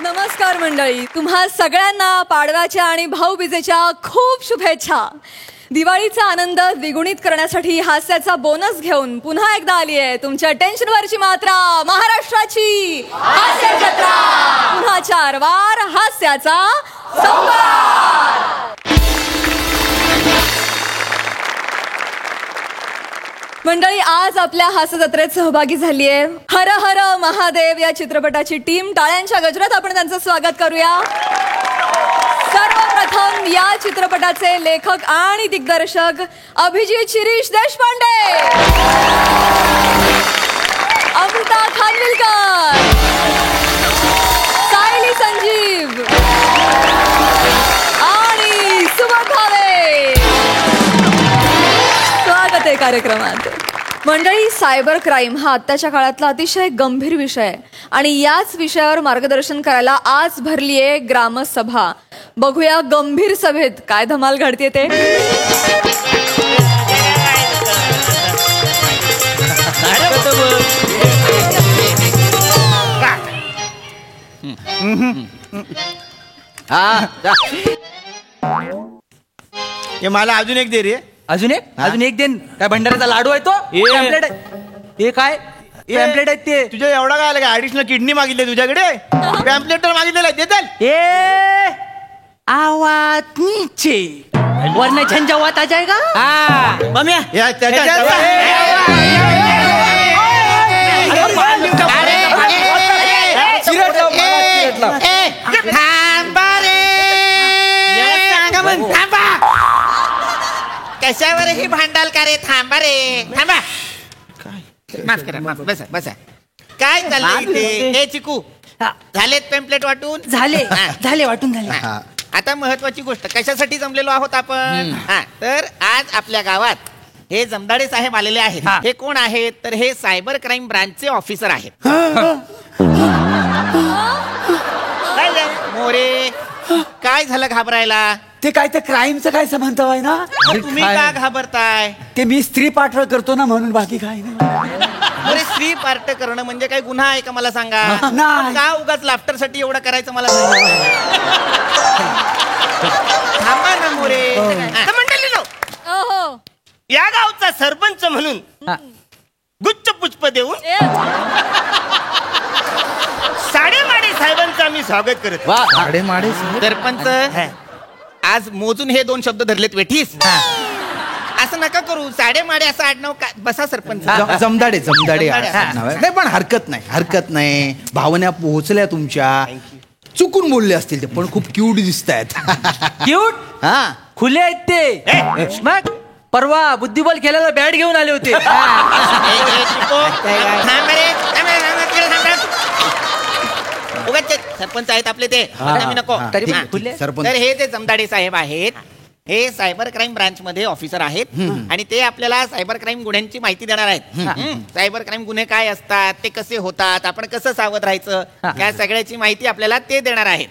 नमस्कार मंडळी, तुम्हा सगळ्यांना पाडव्याच्या आणि भाऊबीजेच्या खूप शुभेच्छा. दिवाळीचा आनंद द्विगुणित करण्यासाठी हास्याचा बोनस घेऊन पुन्हा एकदा आली आहे तुमच्या टेन्शनवरची मात्रा, महाराष्ट्राची हास्य जत्रा. पुन्हा 4 वार हास्याचा संवाद. मंडळी, आज आपल्या हास्य जत्रेत सहभागी झाली आहे हर हर महादेव या चित्रपटाची टीम. टाळ्यांच्या गजरात आपण त्यांचं स्वागत करूया. सर्वप्रथम या चित्रपटाचे लेखक आणि दिग्दर्शक अभिजित शिरीष देशपांडे, अमृता खानविलकर, सायली संजीव आणि सुमन भावे. स्वागत आहे कार्यक्रमात. मंडळी, सायबर क्राईम हा आत्ताच्या काळातला अतिशय गंभीर विषय आहे आणि याच विषयावर मार्गदर्शन करायला आज भरली आहे ग्रामसभा. बघूया गंभीर सभेत काय धमाल घडते ते. मला अजून एक दे रे. अजून एक दे. काय भंडाऱ्याचा लाडू आहे तो? पॅम्पलेट आहे. हे काय पॅम्पलेट आहेत ते? तुझ्या एवढा काय आला? ऍडिशनल किडनी मागितली तुझ्याकडे? पॅम्पलेट तर मागितलेला आहे, देताल? ए आवाज नीचे वरना झंझावात आ जाएगा. हाँ मम्या कशावर ही भांडाल का रे? थांबा रे, थांबा. माफ करा, माफ. बसा बसा. काय चाललंय इथे? हे चिकू, झालेत पॅम्पलेट वाटून? झाले वाटून झाले. आता महत्वाची गोष्ट, कशासाठी जमलेलो आहोत आपण? तर आज आपल्या गावात हे जमदाडे साहेब आलेले आहेत. हे कोण आहेत? तर हे सायबर क्राईम ब्रांचचे ऑफिसर आहेत. मोरे, काय झालं घाबरायला? ते काय ते क्राईमचं काय संबंध आहे ना? तुम्ही का घाबरताय? ते मी स्त्री पाठळ करतो ना, म्हणून. बाकी काय नाही. अरे, स्त्री पार्ट करणं म्हणजे काय गुन्हा आहे का? मला सांगा. नाही. का उगाच लाफ्टर साठी एवढं करायचं मला थांबा ना मोरे. मंडळी नो, या गावचा सरपंच म्हणून गुच्छ पुष्प देऊन साडेमाडे साहेबांचं आम्ही स्वागत करत. साडेमाडे सरपंच, आज मोजून हे 2 शब्द धरलेत वेठीस. असं नका करू. साडेमाडे असं आडनाव का? बसा सरपंच. जमदाडे नाही, पण हरकत नाही. भावना पोहोचल्या तुमच्या. चुकून बोलले असतील ते, पण खूप क्यूट दिसत आहेत. क्यूट? हा, खुले आहेत ते. मग परवा बुद्धिबळ खेळायला बॅट घेऊन आले होते. सरपंच आहेत आपले ते, नको. तर हे जे जमदाडे साहेब आहेत, हे सायबर क्राईम ब्रांच मध्ये ऑफिसर आहेत आणि ते आपल्याला सायबर क्राईम गुन्ह्यांची माहिती देणार आहेत. सायबर क्राईम गुन्हे काय असतात, ते कसे होतात, आपण कसं सावध राहायचं, या सगळ्याची माहिती आपल्याला ते देणार आहेत.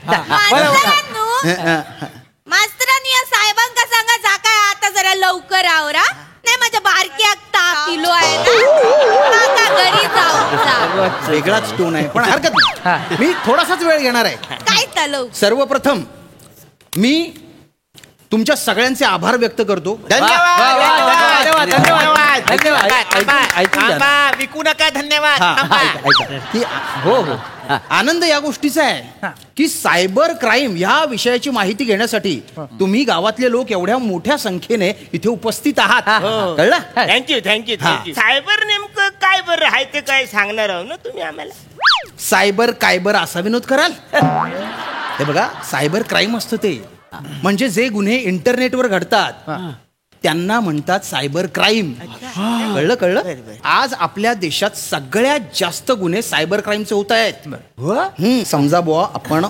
मास्तरांनी या साहेबांका सांगा जाकाय आता जरा लवकर आवरा. नाही, माझ्या बारक्या ताप किलो आहे ना, घरी जाऊ. वेगळाच टोन आहे, पण हरकत नाही. मी थोडासाच वेळ घेणार आहे. काय चालू? सर्वप्रथम मी तुमच्या सगळ्यांचे आभार व्यक्त करतो. धन्यवाद. विकू नका. धन्यवाद. हो, आनंद या गोष्टीचा आहे की सायबर क्राईम या विषयाची माहिती घेण्यासाठी तुम्ही गावातले लोक एवढ्या मोठ्या संख्येने इथे उपस्थित आहात. कळलं? थँक्यू. सायबर नेमकं काय बरं आहे ते काय सांगणार आहो ना तुम्ही आम्हाला? सायबर कायबर असा विनोद कराल? हे बघा, सायबर क्राईम असतं ते म्हणजे जे गुन्हे इंटरनेटवर घडतात त्यांना म्हणतात सायबर क्राईम. कळलं? आज आपल्या देशात सगळ्यात जास्त गुन्हे सायबर क्राईमचे होत आहेत. समजा बुवा, आपण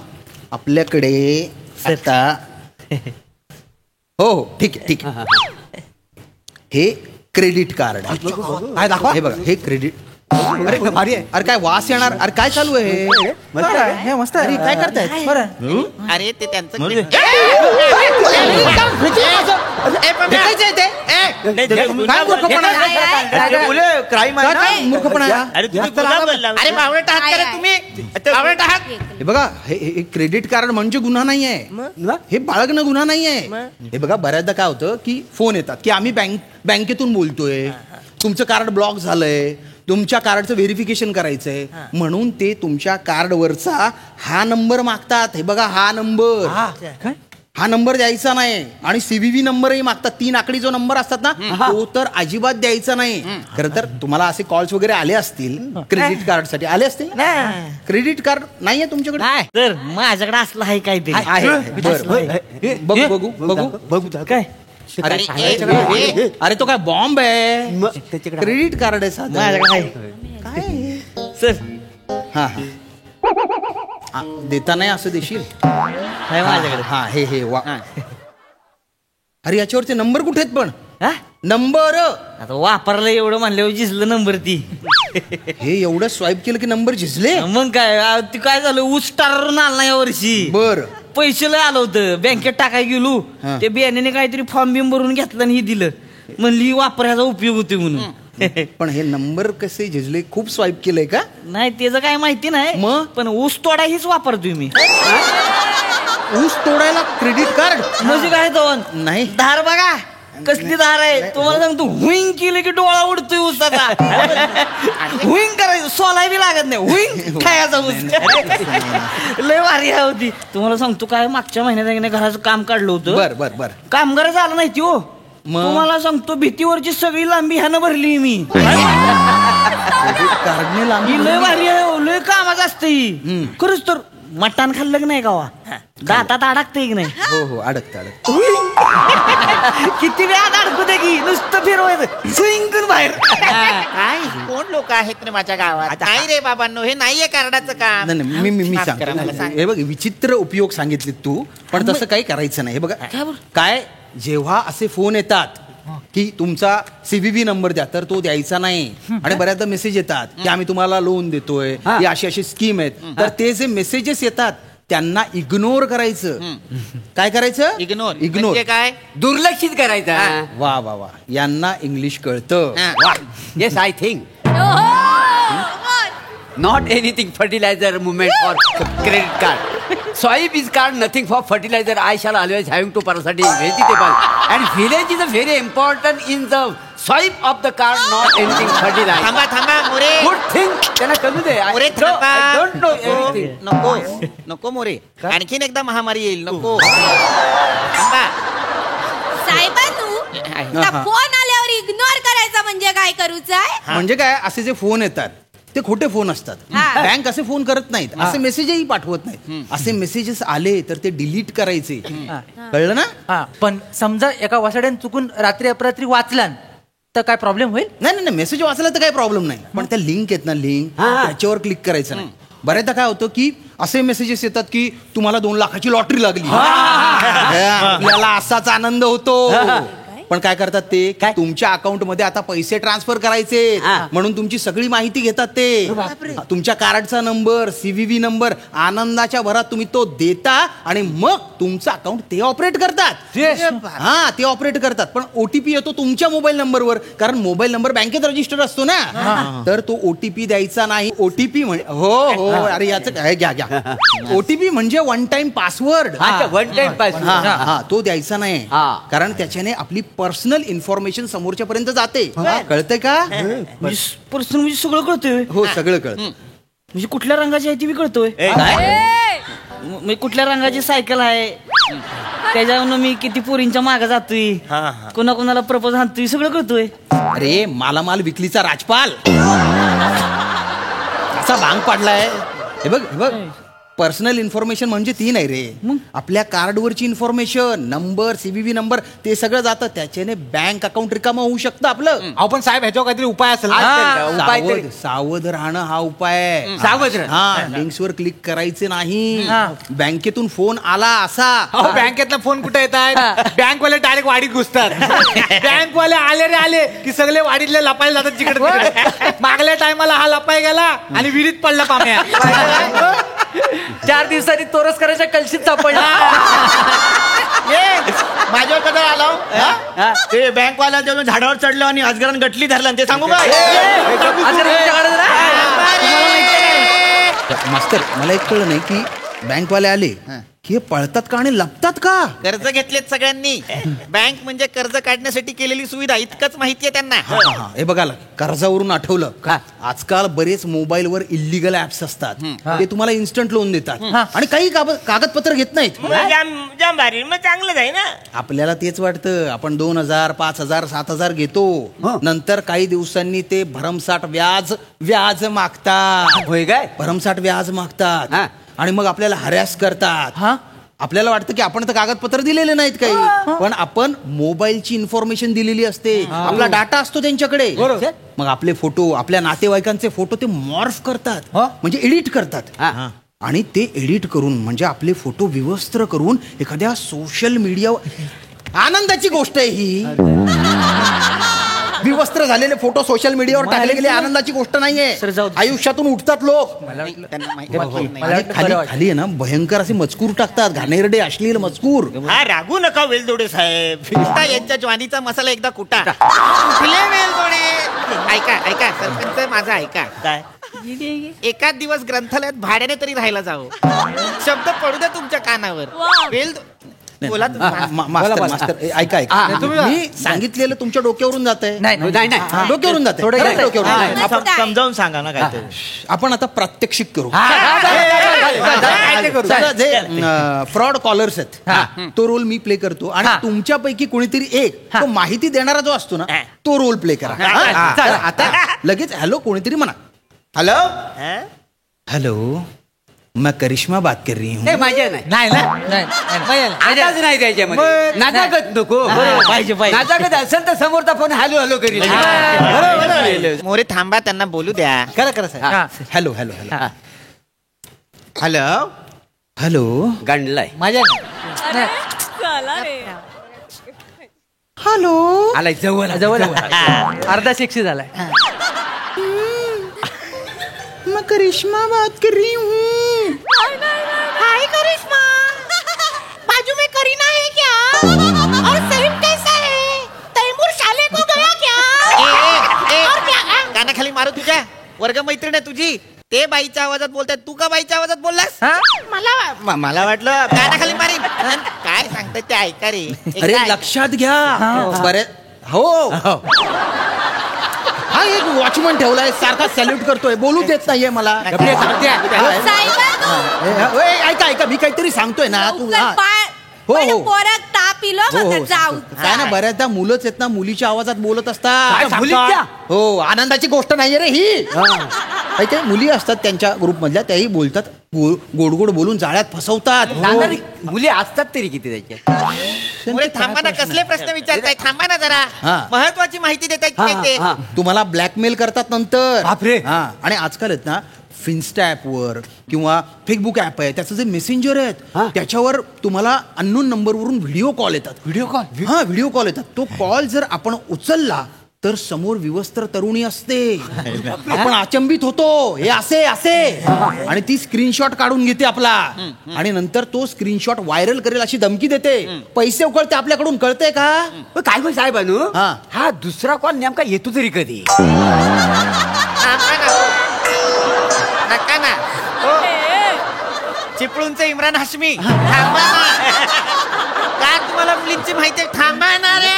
आपल्याकडे आता हो ठीक आहे. हे क्रेडिट कार्ड आहे. दाखवा. हे बघा, हे क्रेडिट. अरे काय वास येणार? अरे काय चालू आहे? मस्त आहे. काय करताय? अरे ते त्यांचं भेटायचंय ते? काय मूर्खपणा आहे? मुले क्राईम आहे काय ना? मूर्खपणा आहे? अरे तुम्ही गुन्हा बोलला. अरे बावळट आहात का रे तुम्ही बावळट आहात हे बघा हे क्रेडिट कार्ड म्हणजे गुन्हा नाहीये, हे बाळगणं गुन्हा नाहीये. हे बघा बऱ्याचदा काय होतं की फोन येतात की आम्ही बँकेतून बोलतोय, तुमचं कार्ड ब्लॉक झालंय, तुमच्या कार्डचं व्हेरिफिकेशन करायचंय, म्हणून ते तुमच्या कार्डवरचा हा नंबर मागतात. हे बघा हा नंबर द्यायचा नाही आणि सीव्हीव्ही नंबरही मागतात. 3 आकडी जो नंबर असतात ना तो तर अजिबात द्यायचा नाही. खरं तर तुम्हाला असे कॉल्स वगैरे आले असतील क्रेडिट कार्ड साठी, आले असतील ना? क्रेडिट कार्ड नाहीये तुमच्याकडे? नाही तर माझ्याकडे असलं आहे काहीतरी. आहे. बघू काय अरे तो काय बॉम्ब आहे? क्रेडिट कार्ड आहे साधं. माझ्याकडे काय सर हा देता नाही असं देशील? आहे माझ्याकडे. हा हे वा. अरे याच्यावरचे नंबर कुठे आहेत पण? हा? नंबर आता वापरलं एवढं म्हणल्यावर जिजलं नंबर ती. हे एवढं स्वाईप केलं की नंबर झिजले. मग काय ती काय झालं ऊस टारून आला ना या वर्षी. बर पैसे लय आलं होतं बँकेत टाकाय गेलो, हा. ते बियाण्याने काहीतरी फॉर्म बिम भरून घेतलं आणि ही दिलं, म्हणली वापरायचा उपयोग होतो म्हणून. पण हे नंबर कसे झिजले? खूप स्वाईप केलंय का? नाही त्याचं काय माहिती नाही, मग? पण ऊस तोडा हीच वापरतोय मी. ऊस तोडायला क्रेडिट कार्ड? म्हणजे काय दोन नाही. धार बघा कसली धार आहे तुम्हाला सांगतो. हुईंग केलं की डोळा उडतोय ऊसाचा. हुईंग करायचं सोलाय बी लागत नाही, हुईंग खायचा ऊस. लय भारी आहे होती. तुम्हाला सांगतो काय मागच्या महिन्यात घराचं काम काढलं होतं. बर कामगार झालं नाही ती हो. मग? तुम्हाला सांगतो भीतीवरची सगळी लांबी ह्यानं भरली मी. क्रेडिट कार्डने लांबी ही लय भारी आहे हो, लय कामाचं असतं ही. खरंच तर मटण खाल्लं की नाही गावा दातात अडकतंय की नाही. हो अडकत किती वेळात अडकू दे की नुसतं फिरवायचं स्विंग बाहेर. काय कोण लोक आहेत रे माझ्या गावात? नाही रे बाबांनो, हे नाहीये कार्डाचं काम. नाही मी माफ करा, मला सांगतो. सांग. हे बघ विचित्र उपयोग सांगितले तू, पण तसं काही करायचं नाही. हे बघा काय जेव्हा असे फोन येतात की तुमचा सीव्हीव्ही नंबर द्या, तर तो द्यायचा नाही. आणि बऱ्याचदा मेसेज येतात की आम्ही तुम्हाला लोन देतोय, ही अशी स्कीम आहेत, तर ते जे मेसेजेस येतात त्यांना इग्नोर करायचं. काय करायचं? इग्नोर इग्नोर काय? दुर्लक्षित करायचा. वा यांना इंग्लिश कळतं. Yes I think not anything fertilizer movement or credit card. Swipe is card nothing for fertilizer. I shall always having to parasitic vegetable and village is a very important in the swipe of the card, not anything fertilizer. थांबा More. Good thing. त्यांना कळू दे. More No, थांबा. I don't know anything. नको मोरे. आणखीन एकदा महामारी येईल. नको थांबा. साहेबांनू फोन आल्यावर इग्नोर करायचा म्हणजे काय करूच आहे? म्हणजे काय असे जे फोन येतात ते खोटे फोन असतात. हा. बँक असे फोन करत नाहीत, असे मेसेजही पाठवत नाहीत. असे मेसेजेस आले तर ते डिलीट करायचे. कळलं ना? हा पण समजा एका वासाड्यानं चुकून रात्री अपरात्री वाचला तर काय प्रॉब्लेम होईल? नाही मेसेज वाचला तर काही प्रॉब्लेम नाही, पण त्या लिंक आहेत ना लिंक त्याच्यावर क्लिक करायचं नाही. बऱ्याचदा काय होतं की असे मेसेजेस येतात की तुम्हाला 2 लाखाची लॉटरी लागली. आपल्याला असाच आनंद होतो, पण काय करतात ते तुमच्या अकाउंट मध्ये आता पैसे ट्रान्सफर करायचे म्हणून तुमची सगळी माहिती घेतात. ते तुमच्या कार्डचा नंबर, सीव्हीव्ही नंबर, आनंदाच्या भरात तुम्ही तो देता आणि मग तुमचं अकाउंट ते ऑपरेट करतात. ते ऑपरेट करतात. पण ओटीपी येतो तुमच्या मोबाईल नंबरवर, कारण मोबाईल नंबर बँकेत रजिस्टर असतो ना, तर तो ओटीपी द्यायचा नाही. ओटीपी हो अरे याचं काय घ्या ओटीपी म्हणजे one time password. One time password तो द्यायचा नाही, कारण त्याच्याने आपली पर्सनल इन्फॉर्मेशन समोरच्या पर्यंत जाते. कळतंय का? पर्सन म्हणजे सगळं कळतोय. हो सगळं कळतं. म्हणजे कुठल्या रंगाची आहे ती बी कळतोय. म्हणजे कुठल्या रंगाची सायकल आहे त्याच्यावरून मी किती पोरींच्या मागे जातोय, कोणाकोणाला प्रपोज आणतोय, सगळं कळतोय. अरे मालामाल विकलीचा राजपाल असा भांग पाडलाय. हे बघ पर्सनल इन्फॉर्मेशन म्हणजे ती नाही रे, आपल्या कार्डवरची इन्फॉर्मेशन, नंबर, सीव्हीव्ही नंबर, ते सगळं जातं. त्याच्याने बँक अकाउंट रिकामा होऊ शकतं आपलं. आपण साहेब ह्याच्यावर काहीतरी उपाय असेल. सावध राहणं हा उपाय आहे. सावध राहणं. लिंक्सवर क्लिक करायचे नाही. बँकेतून फोन आला असा बँकेतला फोन कुठे येत आहेत? बँकवाले डायरेक्ट वाडीत घुसतात. बँकवाले आले की सगळे वाडीतले लपायला जातात तिकडे. मागल्या टायमाला हा लपाय गेला आणि विहिरीत पडला पाम्या. 4 दिवसांनी तोरस करायच्या कलशीत सापडला. माझ्यावर कधी आलो ते बँकवाला जेव्हा झाडावर चढलो आणि अजगरान गटली धरला ते सांगू काय मास्तर मला एक कळलं नाही की बँकवाले आले की हे पळतात का आणि लपतात का? कर्ज घेतलेत सगळ्यांनी. बँक म्हणजे कर्ज काढण्यासाठी केलेली सुविधा इतकंच माहितीये त्यांना. हा, हे बघा कर्जावरून आठवलं का आजकाल बरेच मोबाईलवर इलिगल ऍप्स असतात ते तुम्हाला इन्स्टंट लोन देतात आणि काही कागदपत्र घेत नाहीत. जाम भारी मग चांगलंच आहे ना. आपल्याला तेच वाटतं आपण 2,000 5,000 7,000 घेतो नंतर काही दिवसांनी ते भरमसाठ व्याज मागतात. होय काय? भरमसाठ व्याज मागतात आणि मग आपल्याला हरॅस करतात. आपल्याला वाटतं की आपण तर कागदपत्र दिलेले नाहीत काही पण आपण मोबाईलची इन्फॉर्मेशन दिलेली असते. आपला डाटा असतो त्यांच्याकडे. मग आपले फोटो आपल्या नातेवाईकांचे फोटो ते मॉर्फ करतात म्हणजे एडिट करतात आणि ते एडिट करून म्हणजे आपले फोटो विवस्त्र करून एखाद्या सोशल मीडियावर आनंदाची गोष्ट आहे ही. विवस्त्र झालेले फोटो सोशल मीडियावर टाकले गेले आनंदाची गोष्ट नाहीये. आयुष्यातून उठतात लोक खाली आहे ना भयंकर असे मजकूर टाकतात घाणेरडे अश्लील मजकूर. हा रागू नका वेलदोडे साहेब. कुठा यांच्या ज्वानीचा मसाला एकदा कुठा. कुठले वेलदोडे. ऐका सरपंच माझा ऐका. काय एकाच दिवस ग्रंथालयात भाड्याने तरी राहायला जावं. शब्द पडू द्या तुमच्या कानावर. बोला मास्तर ऐका मी सांगितलेलं तुमच्या डोक्यावरून जात आहे. डोक्यावरून जात आहे. समजावून सांगा ना काय. आपण आता प्रात्यक्षिक करू. जे फ्रॉड कॉलर्स आहेत तो रोल मी प्ले करतो आणि तुमच्यापैकी कोणीतरी एक तो माहिती देणारा जो असतो ना तो रोल प्ले करा. आता लगेच हॅलो कोणीतरी म्हणा. हॅलो हॅलो मैं करिश्मा बात कर रही हूँ. माझ्या नाही आताच नाही त्याच्यामध्ये नादागत नको. नादागत असेल तर समोरचा फोन हॅलो हॅलो करील. मोरे थांबा त्यांना बोलू द्या. करा hello hello hello hello hello गांडलाय माझ्या हॅलो आलाय जवळ जवळ अर्धा शिक्षी झालाय. मैं करिश्मा बात कर रही हूँ. हाय करिश्मा. बाजू में करीना है क्या? और सलीम कैसा है? तैमूर शाले को गया क्या? और क्या? कानाखाली मारू तुझ्या. वर्ग मैत्रीण आहे तुझी. ते बाईच्या आवाजात बोलताय तू का बाईच्या आवाजात बोललास? मला वाटलं कानाखाली मारीन. काय सांगताय ते ऐका रे. अरे लक्षात घ्या बरे हो हा एक वॉचमन ठेवलाय सारखा सॅल्यूट करतोय बोलू देत नाहीये मला. ऐका मी काहीतरी सांगतोय ना तू. हो पोरात ताप इलो जाऊ. काय ना बऱ्याचदा मुलंच आहेत ना मुलीच्या आवाजात बोलत असतात. हो आनंदाची गोष्ट नाहीये रे ही. काही मुली असतात त्यांच्या ग्रुप मधल्या त्याही बोलतात गोड गोड बोलून जाळ्यात फसवतात. मुली असतात तरी किती त्याच्या. थांबा ना कसले प्रश्न विचारताय. थांबा ना जरा महत्वाची माहिती देताय. तुम्हाला ब्लॅकमेल करतात नंतर. बापरे. आणि आजकाल आहेत ना फिन्स्टा ॲपवर किंवा फेसबुक ॲप आहे त्याचं जे मेसेंजर आहेत त्याच्यावर तुम्हाला अननोन नंबरवरून व्हिडिओ कॉल येतात. व्हिडिओ कॉल येतात. तो कॉल जर आपण उचलला तर समोर विवस्त्र तरुणी असते. आपण अचंबित होतो हे असे आणि ती स्क्रीनशॉट काढून घेते आपला आणि नंतर तो स्क्रीनशॉट व्हायरल करेल अशी धमकी देते. पैसे उकळते आपल्याकडून. कळते का काय बोल साहेब अनु हा दुसरा कॉल नेमका येतो तरी कधी. नका ना चिपळूणचे इम्रान हाशमी. थांबा ना. का तुम्हाला मुलींची माहिती थांबा ना रे.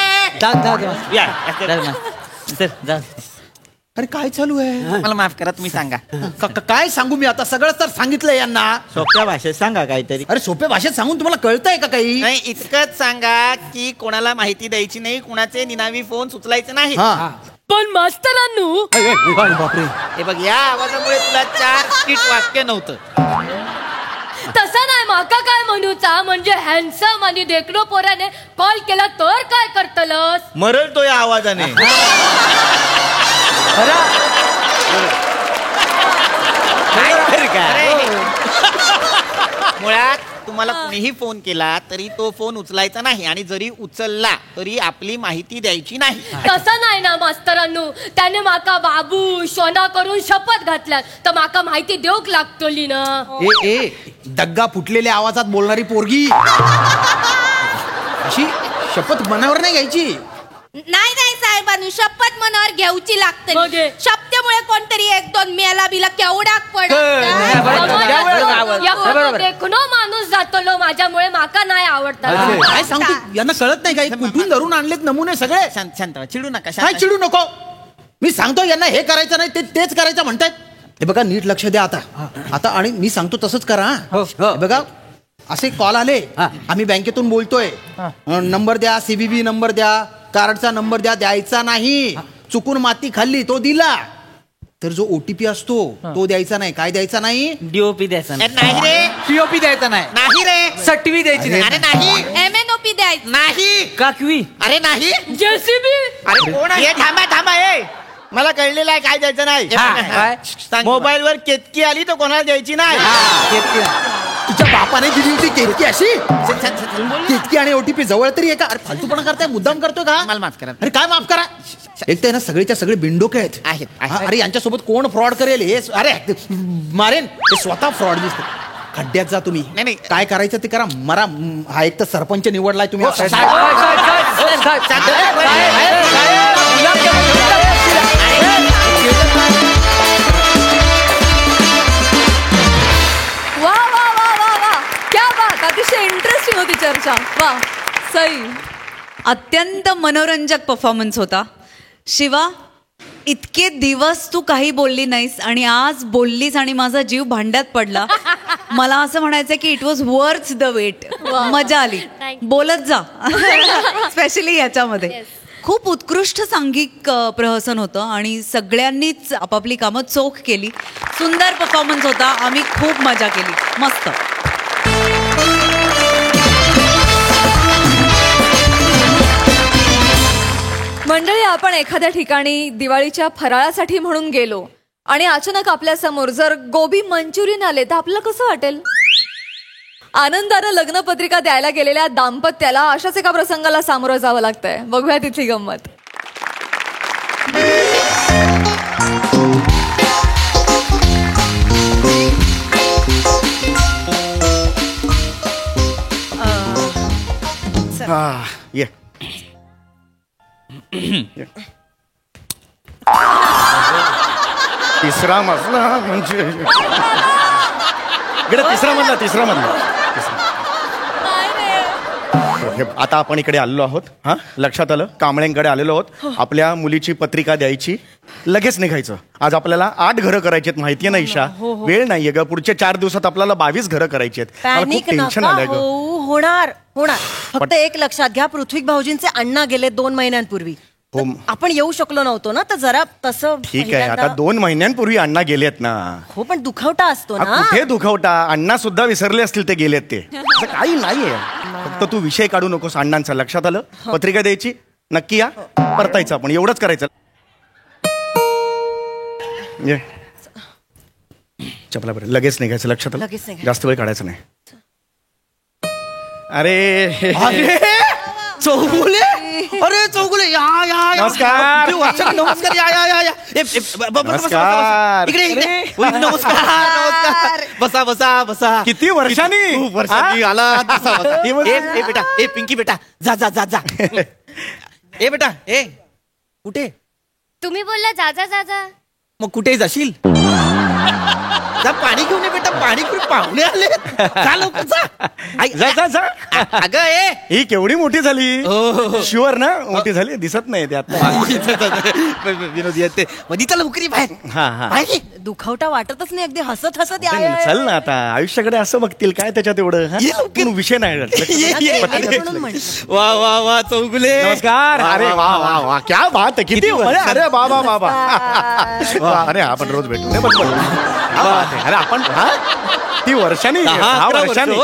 अरे काय चालू आहे. मला माफ करा तुम्ही सांगा. काय सांगू मी आता सगळं तर सांगितलंय यांना. सोप्या भाषेत सांगा काहीतरी. अरे सोप्या भाषेत सांगून तुम्हाला कळतंय का काही. नाही इतकंच सांगा की कोणाला माहिती द्यायची नाही. कुणाचे निनावी फोन उचलायचे नाही. पण मास्तरांनू बापरे हे बघ या आवाजामुळे तुला 4 स्किट वाक्य नव्हतं. तसं नाही माका काय म्हणूचा म्हणजे हॅन्डसम आणि देखणो पोराने कॉल केला तर काय करतलस. मरळतो या आवाजाने. मुळात तुम्हाला कुणीही फोन केला तरी तो फोन उचलायचा नाही आणि जरी उचलला तरी आपली माहिती द्यायची नाही. तसं नाही ना मास्तरांनू. त्याने माका बाबू सोना करून शपथ घातल्यात तर माका माहिती देऊक लागतली ना. दग्गा फुटलेल्या आवाजात बोलणारी पोरगी शपथ मनावर नाही घ्यायची. नाही नाही साहेबांनी शपथ मनावर घ्यायची लागते. शब्दामुळे कोणतरी एक दोन मेला बिला केवढाक देखनो माणूस जातलो माझ्यामुळे माका नाही आवडतात. काय सांगतो यांना कळत नाही काय कुठून धरून आणलेत नमुने सगळे. शांत शांत व्हा, चिडू नका. काय चिडू नको. मी सांगतो यांना हे करायचं नाही तेच करायचं म्हणतायत. हे बघा नीट लक्ष द्या आता आणि मी सांगतो तसंच करा. हे बघा असे कॉल आले, आम्ही बँकेतून बोलतोय, नंबर द्या, सीबीबी नंबर द्या, कार्डचा नंबर द्यायचा नाही. चुकून माती खाल्ली तो दिला तर जो ओटीपी असतो तो द्यायचा नाही. काय द्यायचा नाही? डीओपी द्यायचा नाही रे, पीओपी द्यायचा नाही. नाही रे, सटवी द्यायची नाही. अरे नाही, MNOP द्यायचं नाही, काकवी. अरे नाही, जेसीबी. अरे कोण आहे? थांबा ए, मला कळलेलं आहे काय द्यायचं नाही. मोबाईल वर केतकी आली तर कोणाला द्यायची नाही. तुझ्या बापाने दिली होती केतकी अशी. केतकी आणि ओटीपी जवळ तरी आहे का? अरे फालतूपणा करताय, मुद्दाम करतोय का? मला माफ करा. अरे काय माफ करा. एक तर ना सगळेच्या सगळे बिंडोके आहेत. अरे यांच्यासोबत कोण फ्रॉड करेल हे? अरे मारेन ते स्वतः फ्रॉड दिसते. खड्ड्यात जा तुम्ही. नाही. काय करायचं ते करा. मरा. हा एक तर सरपंच निवडलाय तुम्ही. वा वा वा वा वा, क्या बात. अतिशय इंटरेस्टिंग होती चर्चा. वा सई. अत्यंत मनोरंजक परफॉर्मन्स होता. शिवा, इतके दिवस तू काही बोलली नाहीस आणि आज बोललीस आणि माझा जीव भांड्यात पडला. मला असं म्हणायचं की it was worth the wait. मजा आली. बोलत जा. स्पेशली याच्यामध्ये खूप उत्कृष्ट सांघिक प्रहसन होतं आणि सगळ्यांनीच आपापली कामं चोख केली. सुंदर परफॉर्मन्स होता. आम्ही खूप मजा केली. मस्त. मंडळी, आपण एखाद्या ठिकाणी दिवाळीच्या फराळासाठी म्हणून गेलो आणि अचानक आपल्या समोर जर गोबी मंचुरियन आले तर आपल्याला कसं वाटेल? आनंदानं लग्नपत्रिका द्यायला गेलेल्या दाम्पत्याला अशाच एका प्रसंगाला सामोरं जावं लागतंय. बघूया तिथली गंमत. ये तिसरा मजला म्हणजे तिसरा मजला. आता आपण इकडे आलेलो आहोत. हा, लक्षात आलं? कांबळ्यांकडे आलेलो आहोत. आपल्या मुलीची पत्रिका द्यायची, लगेच निघायचं. आज आपल्याला 8 घरं करायची आहेत. माहितीये ना ईशा? वेळ नाहीये ग. पुढच्या 4 दिवसात आपल्याला 22 घरं करायची आहेत. मला खूप टेन्शन आलंय ग. होणार. फक्त एक लक्षात घ्या, पृथ्वी भाऊजींचे अण्णा गेले 2 महिन्यांपूर्वी. हो. आपण येऊ शकलो नव्हतो ना, तर जरा तसं ठीक आहे. आता 2 महिन्यांपूर्वी अण्णा गेलेत ना. हो, पण दुखवटा असतो ना. कुठे दुखवटा? अण्णा सुद्धा विसरले असतील ते गेलेत ते. असं काही नाहीये. फक्त तू विषय काढू नकोस अण्णांचा. लक्षात आलं? पत्रिका द्यायची, नक्की या, परतायचं आपण. एवढंच करायचं. चपला बरं, लगेच निघायचं. लक्षात आलं? जास्त वेळ काढायचं नाही. अरे चौगुले. अरे चौगुले, या. नमस्कार. नमस्कार. या. नमस्कार. इकडे. नमस्कार. बसा. किती वर्षांनी? खूप वर्षांनी आला. ए बेटा, ए पिंकी बेटा, जा. ए बेटा, ए कुठे? तुम्ही बोलला जा. मग कुठे जाशील? जा पाणी घेऊन ये बेटा. पाणी घेऊन पाहुणे आले. जा लवकर जा. अगं ही केवढी मोठी झाली. शुअर ना? मोठी झाली. दिसत नाही ते आता. विनोद येते मधीचा लवकरी बाहेर. हा. दुखवटा वाटतच नाही. अगदी हसत चल ना आता. आयुष्याकडे असं बघतील काय त्याच्यात एवढं. विषय नाही. वा चौगुले. नमस्कार. अरे वा क्या बात आहे. किती अरे बाबा. अरे आपण रोज भेटू. अरे आपण ती वर्षांनी 10 वर्षांनी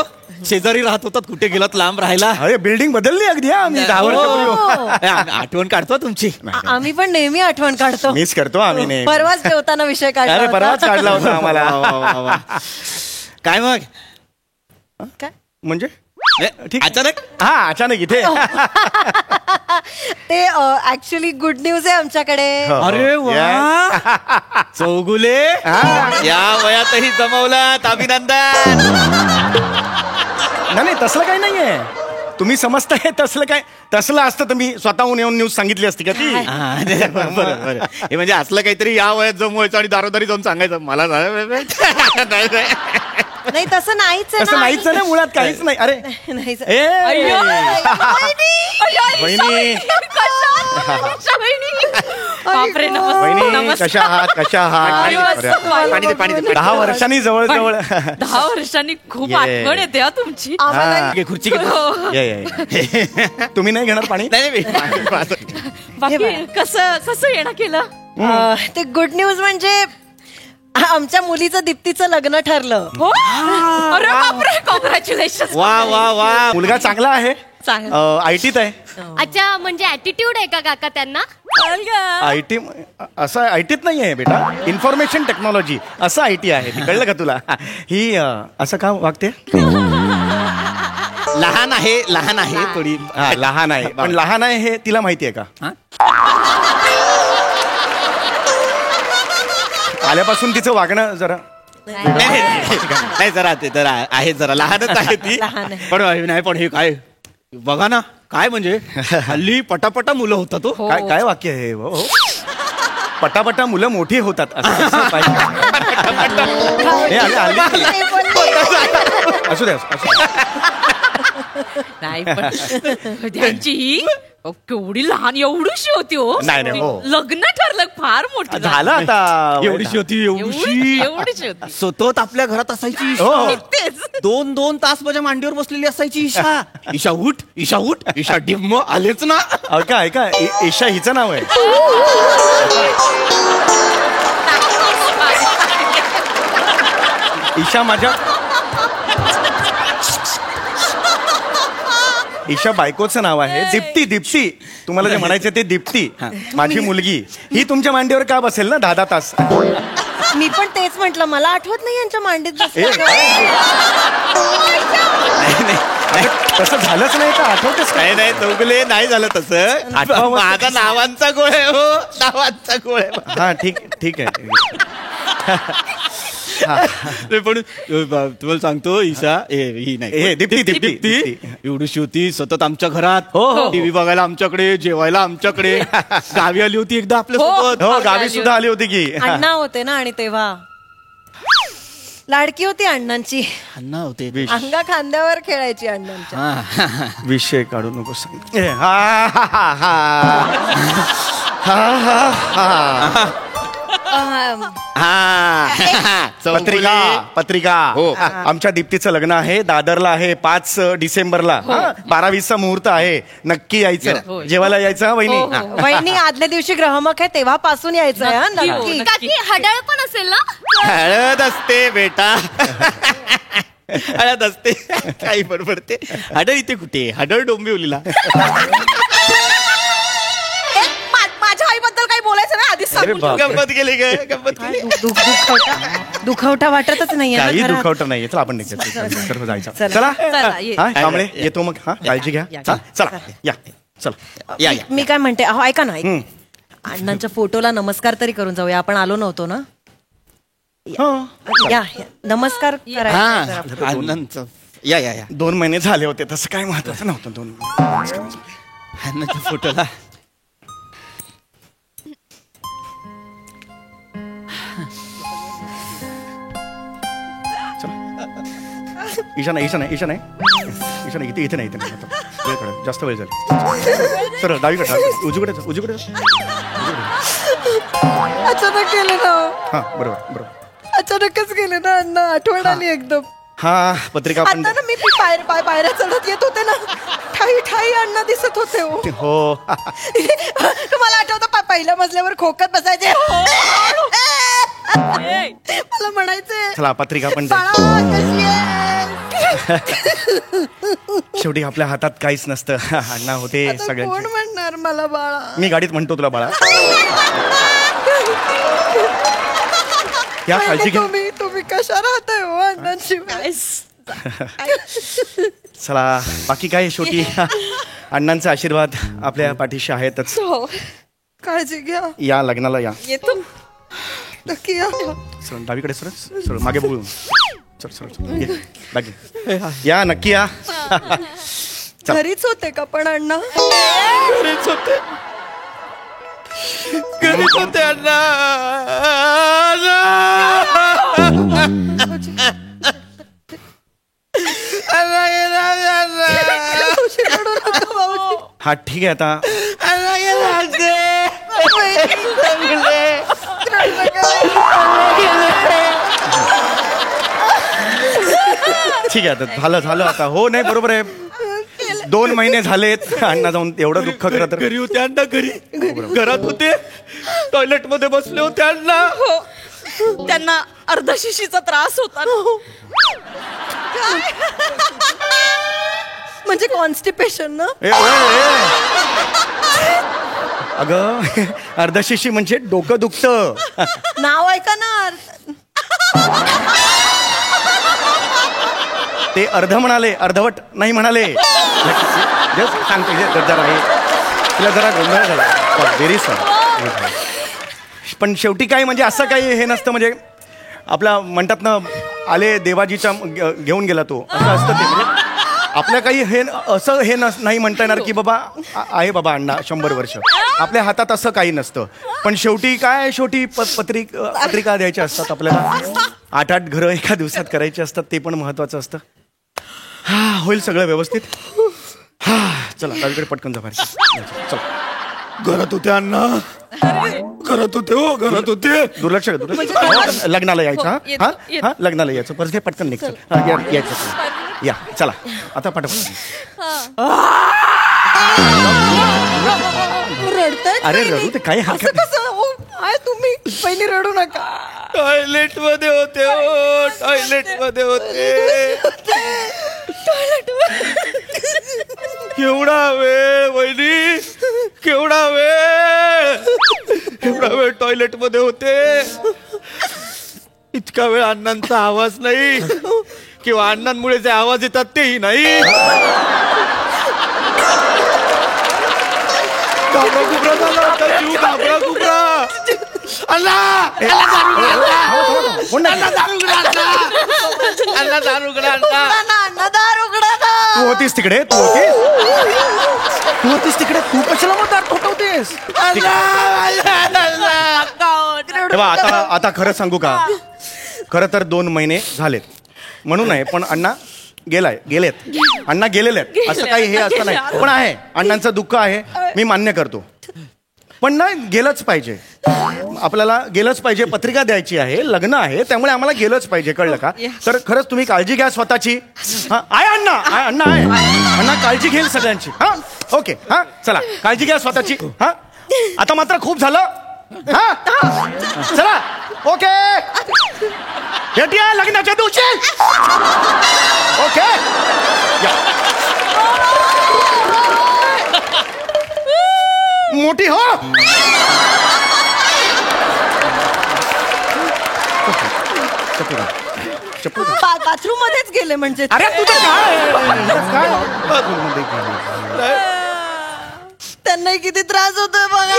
शेजारी राहत होतात. कुठे गेलात लांब राहायला? अरे बिल्डिंग बदलली अगदी. आम्ही 10 वर्षापूर्वी. आठवण काढतो तुमची. आम्ही पण नेहमी आठवण काढतो. मिस करतो आम्ही. परवाच ठेवताना विषय काढला. अरे परवाच काढला होता आम्हाला. काय मग? काय म्हणजे अचानक? अचानक इथे. ते ऍक्च्युली गुड न्यूज आहे आमच्याकडे. अरे वा चौगुले, या वयातही जमवलात. अभिनंदन. नाही तसलं काही नाहीये. तुम्ही समजताय तसलं काय? तसलं असतं तर मी स्वतःहून येऊन न्यूज सांगितली असती का ती? बरं. हे म्हणजे असलं काहीतरी या वयात जमवायचं आणि दारोदारी जाऊन सांगायचं मला नाही तसं नाहीच आहे तसं ना. नाहीच ना मुळात, काहीच नाही. अरे नाहीच. ए बापरे, वहिनी कशा आहात? कशा आहात? पाणी दे, पाणी दे. 10 वर्षांनी जवळ 10 वर्षांनी खूप ये. आठवण येते हा तुमची. घे, खुर्ची घे. तुम्ही नाही घेणार पाणी? नाही बाकी कसं येणं केलं? ते गुड न्यूज म्हणजे आमच्या मुलीचं दीप्तीचं लग्न ठरलं. हो, अरे बापरे, कॉंग्रॅच्युलेशन. वा वा वा. मुलगा चांगला आहे, चांगलं. आयटीत आहे. अच्छा, म्हणजे ऍटिट्यूड आहे का काका त्यांना? आयटी असं आयटीत नाही आहे बेटा, इन्फॉर्मेशन टेक्नॉलॉजी असं आयटी आहे. कळलं का तुला? ही असं का वागते? लहान आहे थोडी. लहान आहे, पण लहान आहे हे तिला माहिती आहे का? आल्यापासून तिचं वागणं जरा नाही जरा ते जरा आहे, जरा लहानच आहे ती. पण नाही, पण हे काय बघा ना, काय म्हणजे हल्ली पटापटा मुलं होतात. तो काय वाक्य आहे हो? पटापटा मुलं मोठी होतात असं पाहिजे. असू द्या. नाही पण त्यांची ही केवढी लहान, एवढीशी होती हो. नाही, हो. लग्न ठरलं, फार मोठं झालं आता. एवढीशी होती, एवढीशी होती. सतत आपल्या घरात असायची. तेच. 2 तास माझ्या मांडीवर बसलेली असायची. ईशा उठ, ईशा डिम्म आलेच ना. ऐका ईशा हिचं नाव आहे. ईशा माझ्या ईशा बायकोचं नाव आहे. दीप्ती. तुम्हाला जे म्हणायचं ते दीप्ती, माझी मुलगी. ही तुमच्या मांडीवर का बसेल ना 10 तास? मी पण तेच म्हंटल, मला आठवत नाही यांच्या मांडीत बसलं. तसं झालंच नाही का? आठवतच नाही चौगले, नाही झालं तसं. माझा नावांचा गोळ आहे हो, नावांचा गोळ आहे. हा ठीक आहे. पण तुम्हाला सांगतो, ईशा ही नाही, दीप्ती एवढीशी होती, सतत आमच्या घरात. टीव्ही बघायला आमच्याकडे, जेवायला आमच्याकडे. गावी आली होती एकदा आपल्या सोबत. हो, गावी सुद्धा आली होती की. अण्णा होते ना, आणि तेव्हा लाडकी होती अण्णांची. अण्णा होते, अंगा खांद्यावर खेळायची अण्णांच्या. विषय काढू नको सांग. पत्रिका. हो. आमच्या दीप्तीचं लग्न आहे, दादरला आहे, 5 डिसेंबरला. 12-20चा मुहूर्त आहे. नक्की यायचं, जेवायला यायचं. वहिनी वहिनी आदल्या दिवशी ग्रहमक आहे, तेव्हापासून यायचं. नक्की. काकी हडळ पण असेल ना? हळद असते बेटा, हळद असते. काही बरोबर. ते हडळ इथे कुठे? हडळ डोंबिवलीला. माझ्या आईबद्दल काही बोलायचं नाही आधीच सांगून. गंमत गेली ग, गंमत गेली. दुखवटा वाटतच नाहीये. काही दुखवटं नाहीये. चला आपण निघतो, जायचं. चला कांबळे, येतो मग. काळजी घ्या. चला या. चला या. मी काय म्हणते, अहो ऐका ना, अण्णांच्या फोटोला नमस्कार तरी करून जाऊया. आपण आलो नव्हतो ना. या नमस्कार करायचा. आनंद या. 2 महिने झाले होते, तसं काय महत्वाचं नव्हतं. 2 महिने फोटोला. ईशा नाही इथे नाही. जास्त वेळ झाली. सर डावीकडे, उजवीकडे. अचानक गेले ना. हा बरोबर. अचानकच गेले ना अण्णा. आठवण आली एकदम. हा पत्रिका पण. आता ना मी पायऱ्या चढत येत होते ना, ठाई अण्णा दिसत होते. हो. तुम्हाला आठवतं पहिल्या मजल्यावर खोकत बसायचे. मला म्हणायचे, चला पत्रिका पण. शेवटी आपल्या हातात काहीच नसतं. अण्णा होते सगळ्यांचे. कोण म्हणणार मला बाळा? मी गाडीत म्हणतो तुला बाळा. या काळजी घ्या. तुम्ही कशा राहताय हो अण्णांशिवाय? चला बाकी काय, शेवटी अण्णांचा आशीर्वाद आपल्या पाठीशी आहेतच. काळजी घ्या. या लग्नाला या. येतो नक्की या. सर डावीकडे, सर मागे बोलून. सर या नक्की या. घरीच होते का पण अण्णा? घरीच होते अण्णा. हा ठीक आहे आता. ठीक आहे आता झालं आता. हो नाही बरोबर आहे. 2 महिने झालेत अण्णा जाऊन एवढं दुःख करत. घरी होते अण्णा, घरात होते, टॉयलेट मध्ये बसले होते अण्णा. त्यांना अर्धशिशीचा त्रास होता ना. म्हणजे कॉन्स्टिपेशन ना? अगं अर्धशिशी म्हणजे डोकं दुखतं. नाव ऐका ना. ते अर्ध म्हणाले, अर्धवट नाही म्हणाले. सांगते जरा आहे तिला जरा गोंधळ झाला. Very sorry. पण शेवटी काय म्हणजे असं काही हे नसतं. म्हणजे आपल्या म्हणतात ना, आले देवाजीच्या घेऊन गेला तो, असं असतं ते. म्हणजे आपल्या काही हे असं हे नाही म्हणता येणार की बाबा आहे बाबा अण्णा 100 वर्ष. आपल्या हातात असं काही नसतं. पण शेवटी काय, शेवटी पत्रिका द्यायच्या असतात आपल्याला. 8 घरं एका दिवसात करायची असतात. ते पण महत्वाचं असतं. हा होईल सगळं व्यवस्थित. हा चला डावीकडे पटकन जा. चला. घरात होते अण्णा, घरात होते. हो घरात होते. दुर्लक्ष लग्नाला यायचं. हा हा लग्नाला यायचं. परत हे पटकन निघतं. यायचं या चला आता पटपट. रडताय? अरे रडू ते काय असं कसं? तुम्ही पहिले रडू नका. टॉयलेट मध्ये होते हो, टॉयलेट मध्ये होते. केवढा वेळ वहिनी, केवढा वेळ टॉयलेट मध्ये होते. इतका वेळ अण्णांचा आवाज नाही किंवा अण्णांमुळे जे आवाज येतात तेही नाही. घाबरा झाला होता जीव, घाबरा. तू होतीस तिकडे, तू होतीस तिकडे. तू कशाला मग ठोठवतेस? आता खरं सांगू का, खरं तर 2 महिने झालेत म्हणून आहे. पण अण्णा गेलेत. अण्णा गेलेले आहेत. असं काही हे असं नाही. पण आहे अण्णांचं दुःख आहे, मी मान्य करतो. पण ना गेलंच पाहिजे. आपल्याला गेलंच पाहिजे. पत्रिका द्यायची आहे, लग्न आहे, त्यामुळे आम्हाला गेलंच पाहिजे. कळलं का? तर खरंच तुम्ही काळजी घ्या स्वतःची. हा आहे अण्णा आहे अण्णा काळजी घेईल सगळ्यांची. हा ओके. हा चला काळजी घ्या स्वतःची. हा आता मात्र खूप झालं. हा चला ओके. भेटूया लग्नाच्या दिवशी. ओके मोठी हो. बाथरूम मध्येच गेले म्हणजे? अरे तुझं काय त्यांनाही किती त्रास होतोय बघा.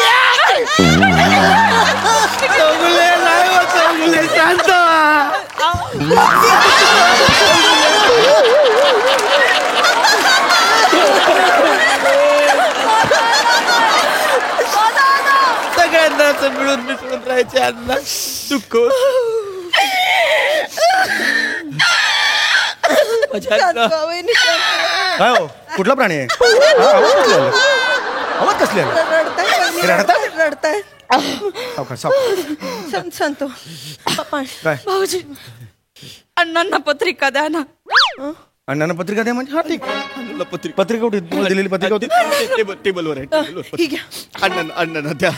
शांत. सगळ्यांना असं मिळून मिसळून राहायचे अण्णा. दुःख काय हो? कुठला प्राणी आहे? आवाज कसले रडताय? शांत. भाऊजी अण्णांना पत्रिका द्या ना. अण्णांना पत्रिका द्या म्हणजे? हा ठीक. पत्रिका कुठे दिलेली? पत्रिका होती टेबलवर आहे. अण्णांना द्या,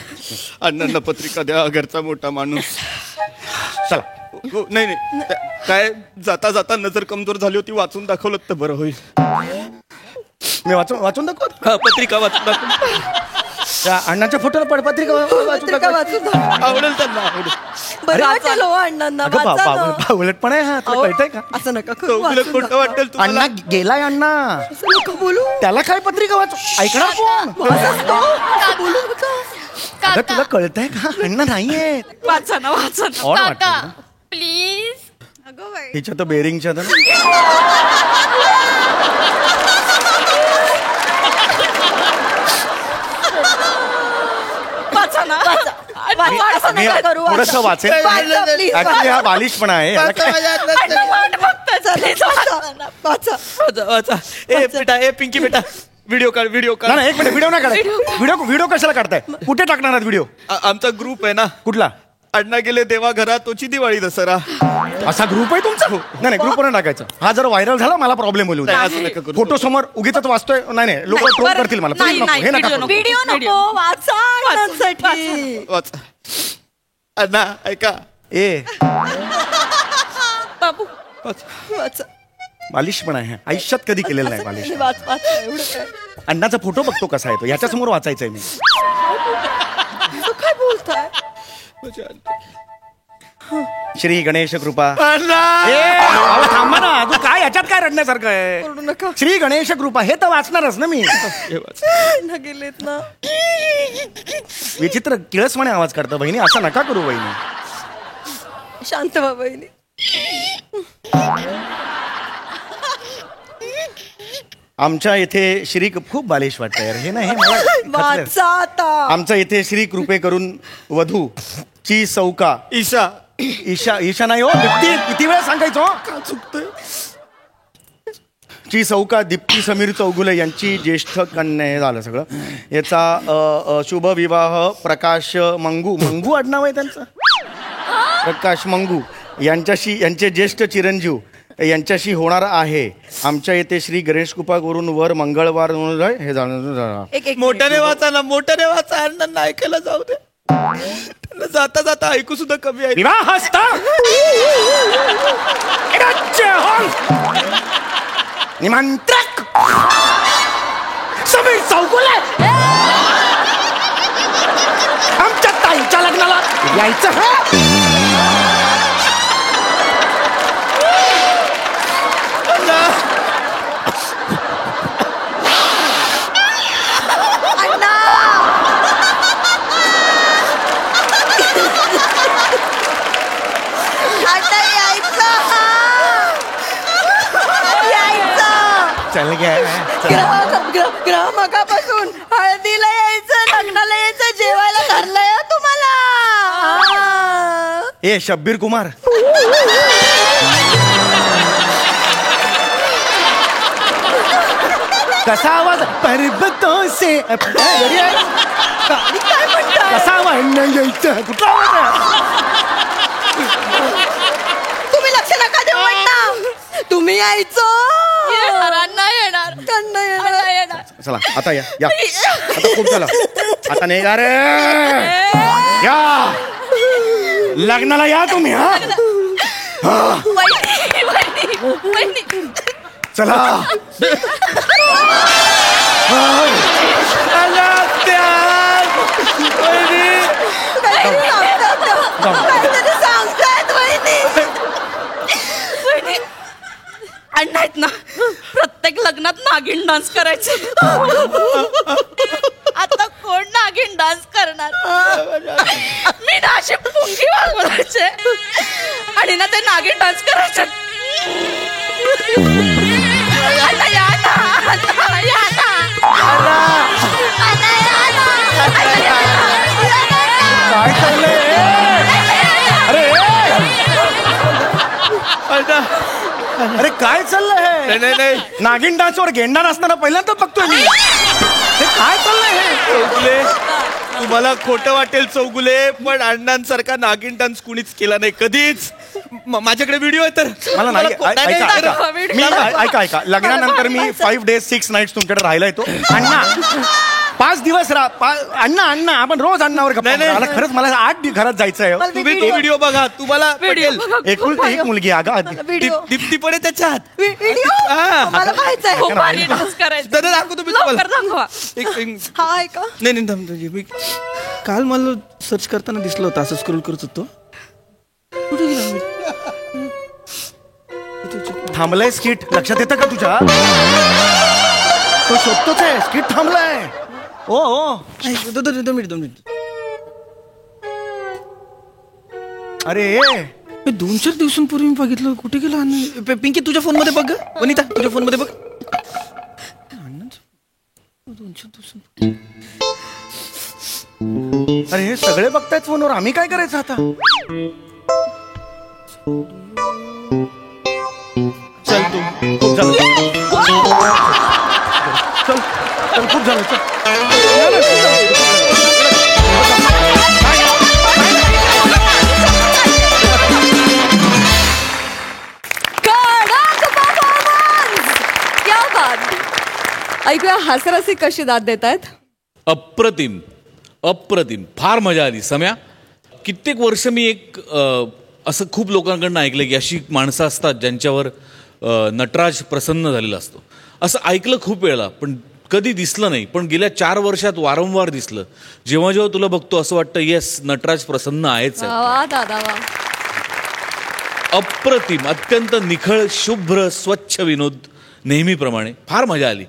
अण्णांना पत्रिका द्या. घरचा मोठा माणूस. चला. नाही काय जाता जाता नजर कमजोर झाली होती, वाचून दाखवलं तर बरं होईल. मी वाचून दाखव. पत्रिका वाचून दाखव. अण्णाच्या फोटोला पत्रिका वाचून आवडेल त्यांना. आवडेल. अण्णांना उलट पण आहे. हा तुला कळतंय का? असं नका खोटं वाटेल अण्णा गेलाय. अण्णा बोलू. त्याला काय पत्रिका वाचू? ऐकणार कोण? अगं तुला कळतंय का? अण्णा नाहीये. वाचा ना. प्लीज. हिच्या तर बेरिंगच्या असं मी नका करू थोडस वाचेल वाचा, please, ऍक्च्युली हा बालिशपणा आहे याला काय- वाट बघतोय, चालेल, वाचा. वाचा. ए बेटा, ए पिंकी बेटा, व्हिडिओ काढ. नाही, नाही, एक मिनिट, व्हिडिओ नाही काढाय. व्हिडिओ कशाला काढताय? कुठे टाकणार आहात व्हिडिओ? आमचा ग्रुप आहे ना. कुठला? अण्णा गेले देवा घरात, तोची दिवाळी दसरा. असा ग्रुप आहे तुमचा? नाही ग्रुपवर टाकायचं. हा जर व्हायरल झाला मला प्रॉब्लेम होईल उद्या. असं नका करू. फोटो समोर उगीच वाचतोय. नाही लोक ट्रोल करतील मला. नाही, Please नको, नाही, हे नका व्हिडिओ करू. व्हिडिओ नको, वाचा अण्णांसाठी. वाचा. अण्णा ऐका. ए बाबू वाचा. बालिशपणा आहे. आयुष्यात कधी केलेलं नाही बालिश. वाच, एवढं काय. अण्णाचा फोटो बघतो कसा येतो याच्या समोर वाचायचंय मी. असं काय बोलताय? श्री गणेश कृपा. अण्णा थांबा ना, तू काय याच्यात काय रडण्यासारखं आहे? करू नका. श्री गणेश कृपा हे तर वाचणारच ना मी. अण्णा गेलेत ना. विचित्र किळसपणे आवाज काढतो बहिणी. असं नका करू बहिणी. शांत व्हा बहिणी. आमच्या इथे श्री खूप बालिश वाटतं यार हे. नाही हे मला खचलंय. वाचा आता. आमच्या इथे श्री कृपे करून वधू ची सौका ईशा ईशा नाही हो दीप्ती. किती वेळ सांगायचो का चुकतंय. ची सौका दीप्ती समीर चौगुले यांची ज्येष्ठ कन्या. हे झालं सगळं. याचा शुभ विवाह प्रकाश मंगू आडनाव आहे त्यांचं. प्रकाश मंगू यांचे ज्येष्ठ चिरंजीव यांच्याशी होणार आहे. आमच्या इथे श्री गणेश कृपा करून वर मंगळवार हे झालं. एक मोठ्याने वाचा ना, मोठ्याने वाचा. अण्णांना ऐकायला जाऊ दे. त्यांना जाता जाता ऐकू सुद्धा कमी आहे. विवाह निमंत्रक समीर चौगुले आमच्या ताईच्या लग्नाला यायचं. चल ग्राहकापासून हळदीला यायचं, लग्नाला यायचं, जेवायला धरलंय तुम्हाला. ए शब्बीर कुमार कसा आवाज पर्वतों से कसा आवाज यायचं. कुठला आवाज तुम्ही लक्ष नका देऊ म्हणता. तुम्ही यायचं. येणार त्यांना येणार. चला आता या आता खूप झालं. आता नाही का रे या लग्नाला या तुम्ही. चला अण्णा आहेत ना, प्रत्येक लग्नात नागिन डान्स करायचे. आता कोण नागिन डान्स करणार? मी ना अशी पुंगी वाजवायचे आणि ना ते नागिन डान्स करायचे. अण्णा या ना, अण्णा या ना, अण्णा या ना. काय चाललंय? अरे काय चाललंय? नाही नागिन डान्सवर गेंडा नसताना पहिल्यांदा बघतोय मी. हे काय चाललंय हे? चौगुले, तुम्हाला खोटं वाटेल चौगुले, पण अण्णांसारखा नागिन डान्स कुणीच केला नाही कधीच. माझ्याकडे व्हिडिओ आहे तर मला नाही ऐका लग्नानंतर मी 5 days 6 nights तुमच्याकडे राहिला येतो. अण्णा 5 दिवस अण्णा आपण रोज अण्णावर गप्पा नाही. मारू. मला खरंच मला 8 घरात जायचं आहे. तुम्ही तो व्हिडिओ बघा, तुम्हाला पटेल. एकुलती एक मुलगी अगं दीप्ती पण आहे त्याच्यात. व्हिडिओ मला पाहायचंय. खूप भारी डान्स करायचं. दादा दाखवतो मी लवकर तुम्हाला. दाखवा. हा ऐका. नाही मी काल मला सर्च करताना दिसलं होतं, असं स्क्रोल करत होतो. कुठे गेला मी? थांबलाय स्किट लक्षात येतं का तुझ्या? तो शोधतोच आहे स्किट थांबलाय. ओ 2 मिनिट. अरे मी 2-4 दिवसांपूर्वी मी बघितलं. कुठे गेला? पिंकी तुझ्या फोन मध्ये बघ. वनिता तुझ्या फोन मध्ये बघ. 2-4 दिवसांपूर्वी अरे हे सगळं सगळे बघतायत फोनवर, आम्ही काय करायचं आता? चल तू, खूप झालं. चल चल, खूप झालं. चल. ऐकूया हास्यरसिक कशी दाद देत आहेत. अप्रतिम अप्रतिम, फार मजा आली. सम्या, कित्येक वर्ष मी एक असं खूप लोकांकडनं ऐकलं की अशी माणसं असतात ज्यांच्यावर नटराज प्रसन्न झालेला असतो. असं ऐकलं खूप वेळा, पण कधी दिसलं नाही. पण गेल्या 4 वर्षात वारंवार दिसलं. जेव्हा जेव्हा तुला बघतो असं वाटतं येस, नटराज प्रसन्न आहेच आहे. वा दादा वा. अप्रतिम, अत्यंत निखळ, शुभ्र, स्वच्छ विनोद नेहमीप्रमाणे. फार मजा आली.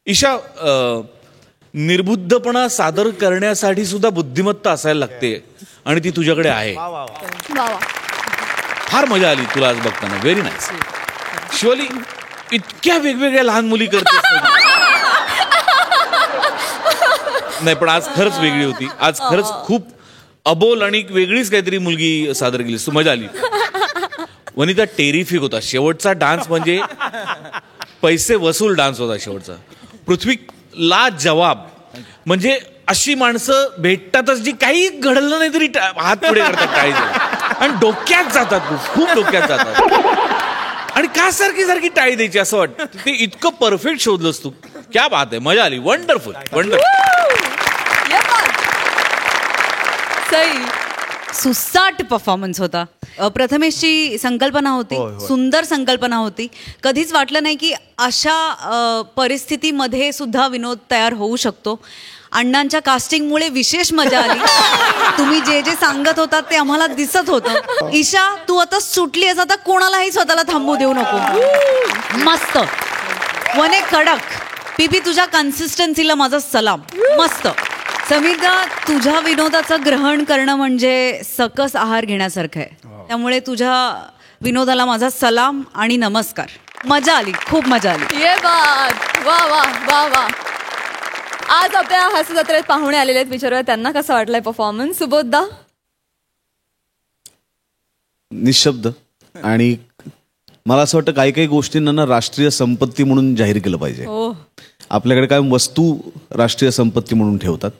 ईशा, निर्बुद्धपणा सादर करण्यासाठी सुद्धा बुद्धिमत्ता असायला लागते आणि ती तुझ्याकडे आहे. फार मजा आली तुला आज बघताना. Very nice. शिवाली, इतक्या वेगवेगळ्या लहान मुली करतेस नाही, पण आज खरंच वेगळी होती. आज खरंच खूप अबोल आणि वेगळीच काहीतरी मुलगी सादर केली. मजा आली. वनिता, टेरिफिक होता शेवटचा डान्स. म्हणजे पैसे वसूल डान्स होता शेवटचा. पृथ्वी, ला जवाब. म्हणजे अशी माणसं भेटतातच जी काही घडलं नाही तरी हात पुढे करतात काही आणि डोक्यात जातात, खूप डोक्यात जातात. आणि का सारखी सारखी टाळी द्यायची असं वाटतं. ते इतकं परफेक्ट शोधलंस तू. क्या बात आहे, मजा आली. Wonderful wonderful. सुसाट परफॉर्मन्स होता. प्रथमेशची संकल्पना होती, सुंदर संकल्पना होती. कधीच वाटलं नाही की अशा परिस्थितीमध्ये सुद्धा विनोद तयार होऊ शकतो. अण्णांच्या कास्टिंगमुळे विशेष मजा आली. तुम्ही जे जे सांगत होता ते आम्हाला दिसत होतं. ईशा, तू आता सुटली आहेस, आता कोणालाही स्वतःला थांबू देऊ नको. मस्त. वने कडक. पीपी, तुझ्या कन्सिस्टन्सीला माझा सलाम. मस्त. समीरदा, तुझ्या विनोदाचं ग्रहण करणं म्हणजे सकस आहार घेण्यासारखं आहे. त्यामुळे तुझ्या विनोदाला माझा सलाम आणि नमस्कार. मजा आली, खूप मजा आली. ये बात. वा वा वा वा. आज आपल्या हास्य जत्रेत पाहुणे आलेले आहेत. विचारूया त्यांना कसा वाटलाय परफॉर्मन्स. सुबोधदा. निशब्द. आणि मला असं वाटतं काही काही गोष्टींना ना राष्ट्रीय संपत्ती म्हणून जाहीर केलं पाहिजे. आपल्याकडे काय वस्तू राष्ट्रीय संपत्ती म्हणून ठेवतात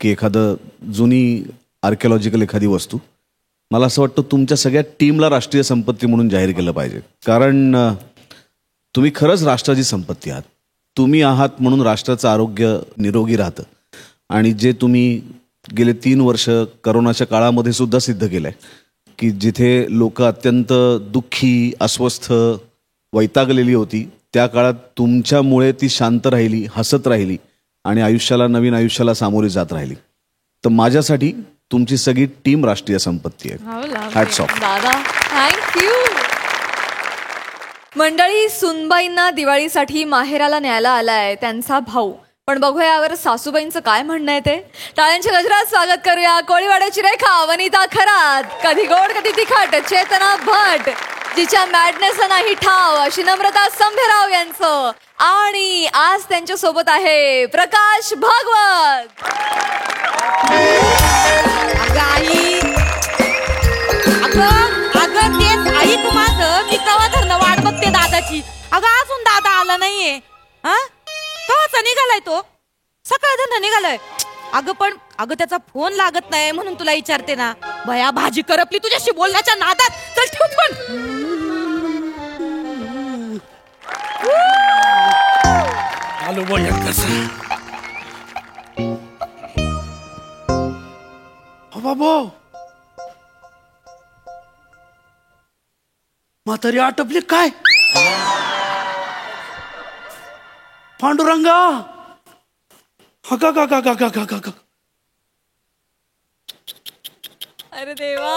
की एखादं जुनी आर्किओलॉजिकल एखादी वस्तू. मला असं वाटतं तुमच्या सगळ्या टीमला राष्ट्रीय संपत्ती म्हणून जाहीर केलं पाहिजे. कारण तुम्ही खरंच राष्ट्राची संपत्ती आहात. तुम्ही आहात म्हणून राष्ट्राचं आरोग्य निरोगी राहतं. आणि जे तुम्ही गेले 3 वर्ष करोनाच्या काळामध्ये सुद्धा सिद्ध केलं आहे की जिथे लोक अत्यंत दुःखी, अस्वस्थ, वैतागलेली होती, त्या काळात तुमच्यामुळे ती शांत राहिली, हसत राहिली आणि आयुष्याला, नवीन आयुष्याला सामोरी जात राहिली. तर माझ्यासाठी तुमची सगळी टीम राष्ट्रीय संपत्ती आहे. Hats off. दादा, थँक्यू. मंडळी, सुनबाईंना दिवाळीसाठी माहेराला न्यायला आलाय त्यांचा भाऊ. पण बघूया यावर सासूबाईंचं काय म्हणणं आहे ते. टाळ्यांच्या गजरात स्वागत करूया कोळीवाड्याची रेखा वनिता खरात. कधी गोड कधी तिखट चेतना भट, जिच्या मॅडनेसला नाही ठाव अशी नम्रता संभेराव यांचं. आणि आज त्यांच्या सोबत आहे प्रकाश भागवत. अगं तेच ऐक माझं, मी कवा धरणं वाट बघते दादाची. अगं अजून दादा आला नाहीये. हा, कवाचा निघालाय तो? सकाळ धरणं निघालाय. अगं त्याचा फोन लागत नाही म्हणून तुला विचारते ना. भया भाजी करपली तुझ्याशी बोलण्याच्या नादात. चल ठेव फोन. आलो बोलण्यात कसं. बाबा, म्हातारी आटपली काय? पांडुरंगा, अरे देवा.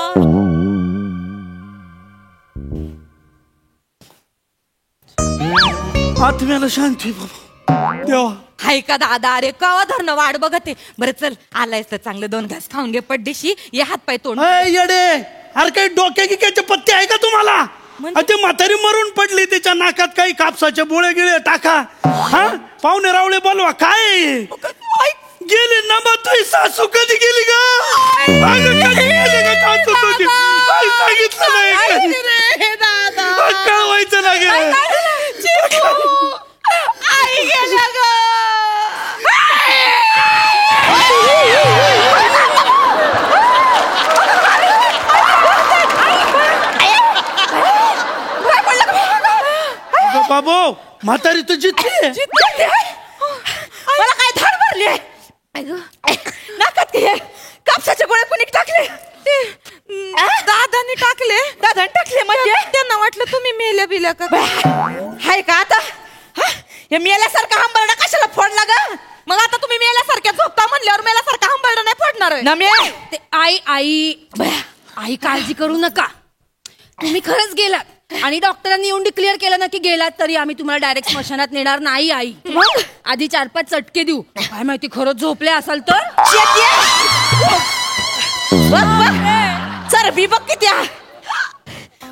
आत्म्याला शांती देवा. हाय का दादा, अरे कवा धरणं वाट बघते. बरं चल, आलायस तर चांगलं 2 घास खाऊन घे पड्डीशी. ये हात पाय तोंड. येडे, अरे काही डोक्या गिक्याचे पत्ते आहे का तुम्हाला? ते म्हातारी मरून पडली, त्याच्या नाकात काही कापसाचे बोळे गिळे टाका. हा, पाहुणे रावळे बोलवा. काय गेली ना मग तुझी सासू कधी गेली ग? कळवायचं लागेल. आई गेल्या ग. बाबू म्हातारी तू जितली मला काय धाड भरली नाकात घे. कापसाचे गोळे कोणी टाकले? दादानी टाकले. दादाने टाकले म्हणजे त्यांना वाटलं तुम्ही मेल्या बिल्या का. हाय का आता हे मेल्यासारखा हंबरडा कशाला फोडला ग? मग आता तुम्ही मेल्यासारख्या झोपता म्हणल्यावर मेल्यासारखा हंबरडा नाही फोडणार नम्या. ते आई काळजी करू नका. तुम्ही खरंच गेलात आणि डॉक्टरांनी येऊन डिक्लेअर केलं ना की गेलात तरी आम्ही तुम्हाला डायरेक्ट स्मशानात नेणार नाही. आई आधी 4-5 चटके देऊ. काय माहिती खरंच झोपले असाल तर. चरबी बघ किती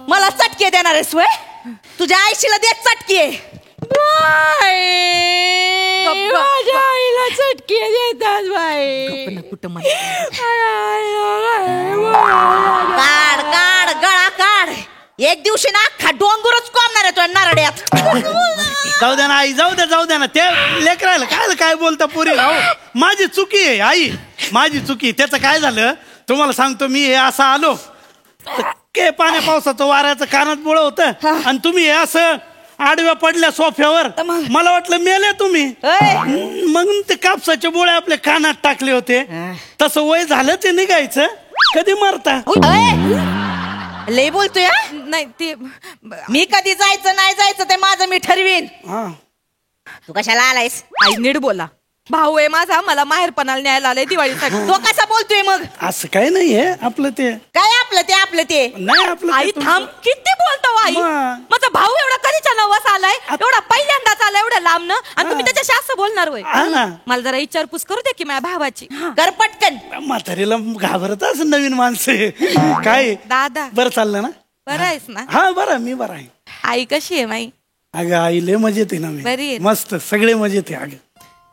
मला चटके देणार आहेस वय? तुझ्या आईशीला दे चटके. माझ्या आईला चटके देतात बाई. काढ काढ गळा काढ. एक दिवशी ना अख्खा डोंगरच कोंबणार आहे तुझ्या नारड्यात. जाऊ द्या ना आई, जाऊ द्या ना. ते लेकरायला काय बोलता पुरी. माझी चुकी आहे आई, माझी चुकी. त्याचं काय झालं तुम्हाला सांगतो. मी हे असं आलो के पाण्या पावसाचं वाऱ्याचं कानात बोळ होतं आणि तुम्ही हे असं आडव्या पडल्या सोफ्यावर. मला वाटलं मेले तुम्ही. मग ते कापसाचे बोळे आपल्या कानात टाकले होते. तसं वय झालं ते निघायचं. कधी मरता लय बोलतोय. नाही ते मी कधी जायचं नाही जायचं ते माझं मी ठरवीन. तू कशाला आलायस? आई नीट बोला. भाऊ आहे माझा, मला माहेरपणाला न्यायला आलाय दिवाळीसाठी. तो कसा बोलतोय मग? असं काय नाहीये आपलं ते. काय आपलं ते नाही आपलं. आई थांब. किती बोलतो आई. माझा भाऊ एवढा कधीच्या नवस आलाय, एवढा पहिल्यांदाच आलाय एवढ्या लांबनं आणि तुम्ही त्याच्याशी असं बोलणार होय? मला जरा विचारपूस करू दे की माझ्या भावाची. कर पटकन. म्हातारीला घाबरत असं नवीन माणसं काय. दादा बरं चाललं ना? बरं आहेस ना? हा बरं, मी बरं आहे. आई कशी आहे माई? अगं आई लय मजेत आहे ना. मी बरी आहे. मस्त सगळे मजेत आहे. अगं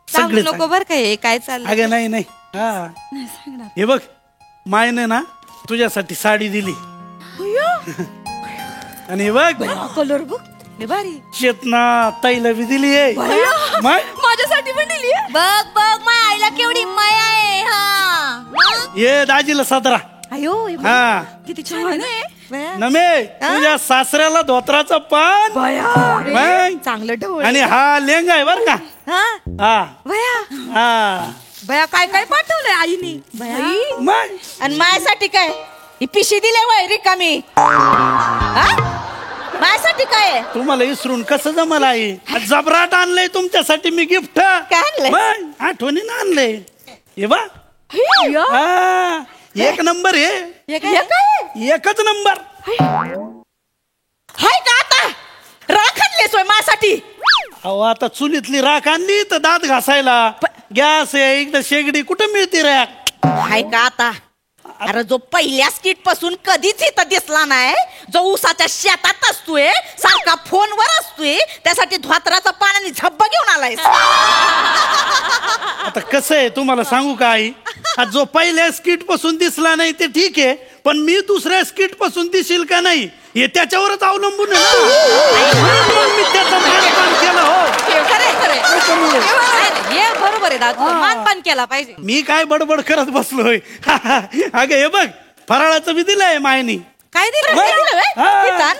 सांगू नको बर काय काय चाललं. अगं नाही हा हे बघ मायने ना तुझ्यासाठी साडी दिली आणि हे बघ कलर बघ भारी. चेतना ताईला बी दिली आहे. माझ्यासाठी पण दिली. बघ माझ्या आईला केवढी माया आहे. हा ये दाजीला 17. अयो हा किती छान आहे. नमे तुझ्या सासऱ्याला धोत्राचं पान चांगलं ढवळ. आणि हा लेंगा आहे बर का. हा भया काय काय पाठवलंय आईनी. आणि माझ्यासाठी काय ही पिशी दिले वय रिकामी. माझ्यासाठी काय तुम्हाला इसरून कसं जमलं आई. जबराट आणलंय तुमच्यासाठी मी गिफ्ट. काय आणलंय? आठवणीनं आणलंय. हे बा एक नंबर आहे. एकच नंबर. हाय का आता राख आणलीस वय माझ्यासाठी? अहो आता चुलीतली राख आणली तर दात घासायला. गॅस आहे इकडे शेगडी कुठं मिळते राख. हाय का आता? अरे जो पहिल्या स्किट पासून कधीच इथं दिसला नाही, जो ऊसाच्या शेतात असतोय, सारखा फोनवर असतोय, त्यासाठी धोत्राचं पाण्याने झब्बा घेऊन आलाय. आता कसं आहे तुम्हाला सांगू का आई. जो पहिल्या स्किट पासून दिसला नाही ते ठीक आहे, पण मी दुसऱ्या स्किट पासून दिसेल का नाही हे त्याच्यावरच अवलंबून आहे ना. मी त्याचं मानपान केलं. हो बरोबर आहे दादा. मानपान केला पाहिजे. मी काय बडबड करत बसलोय. अगं हे बघ फराळाचं बी दिलंय मायनी. काय दिलं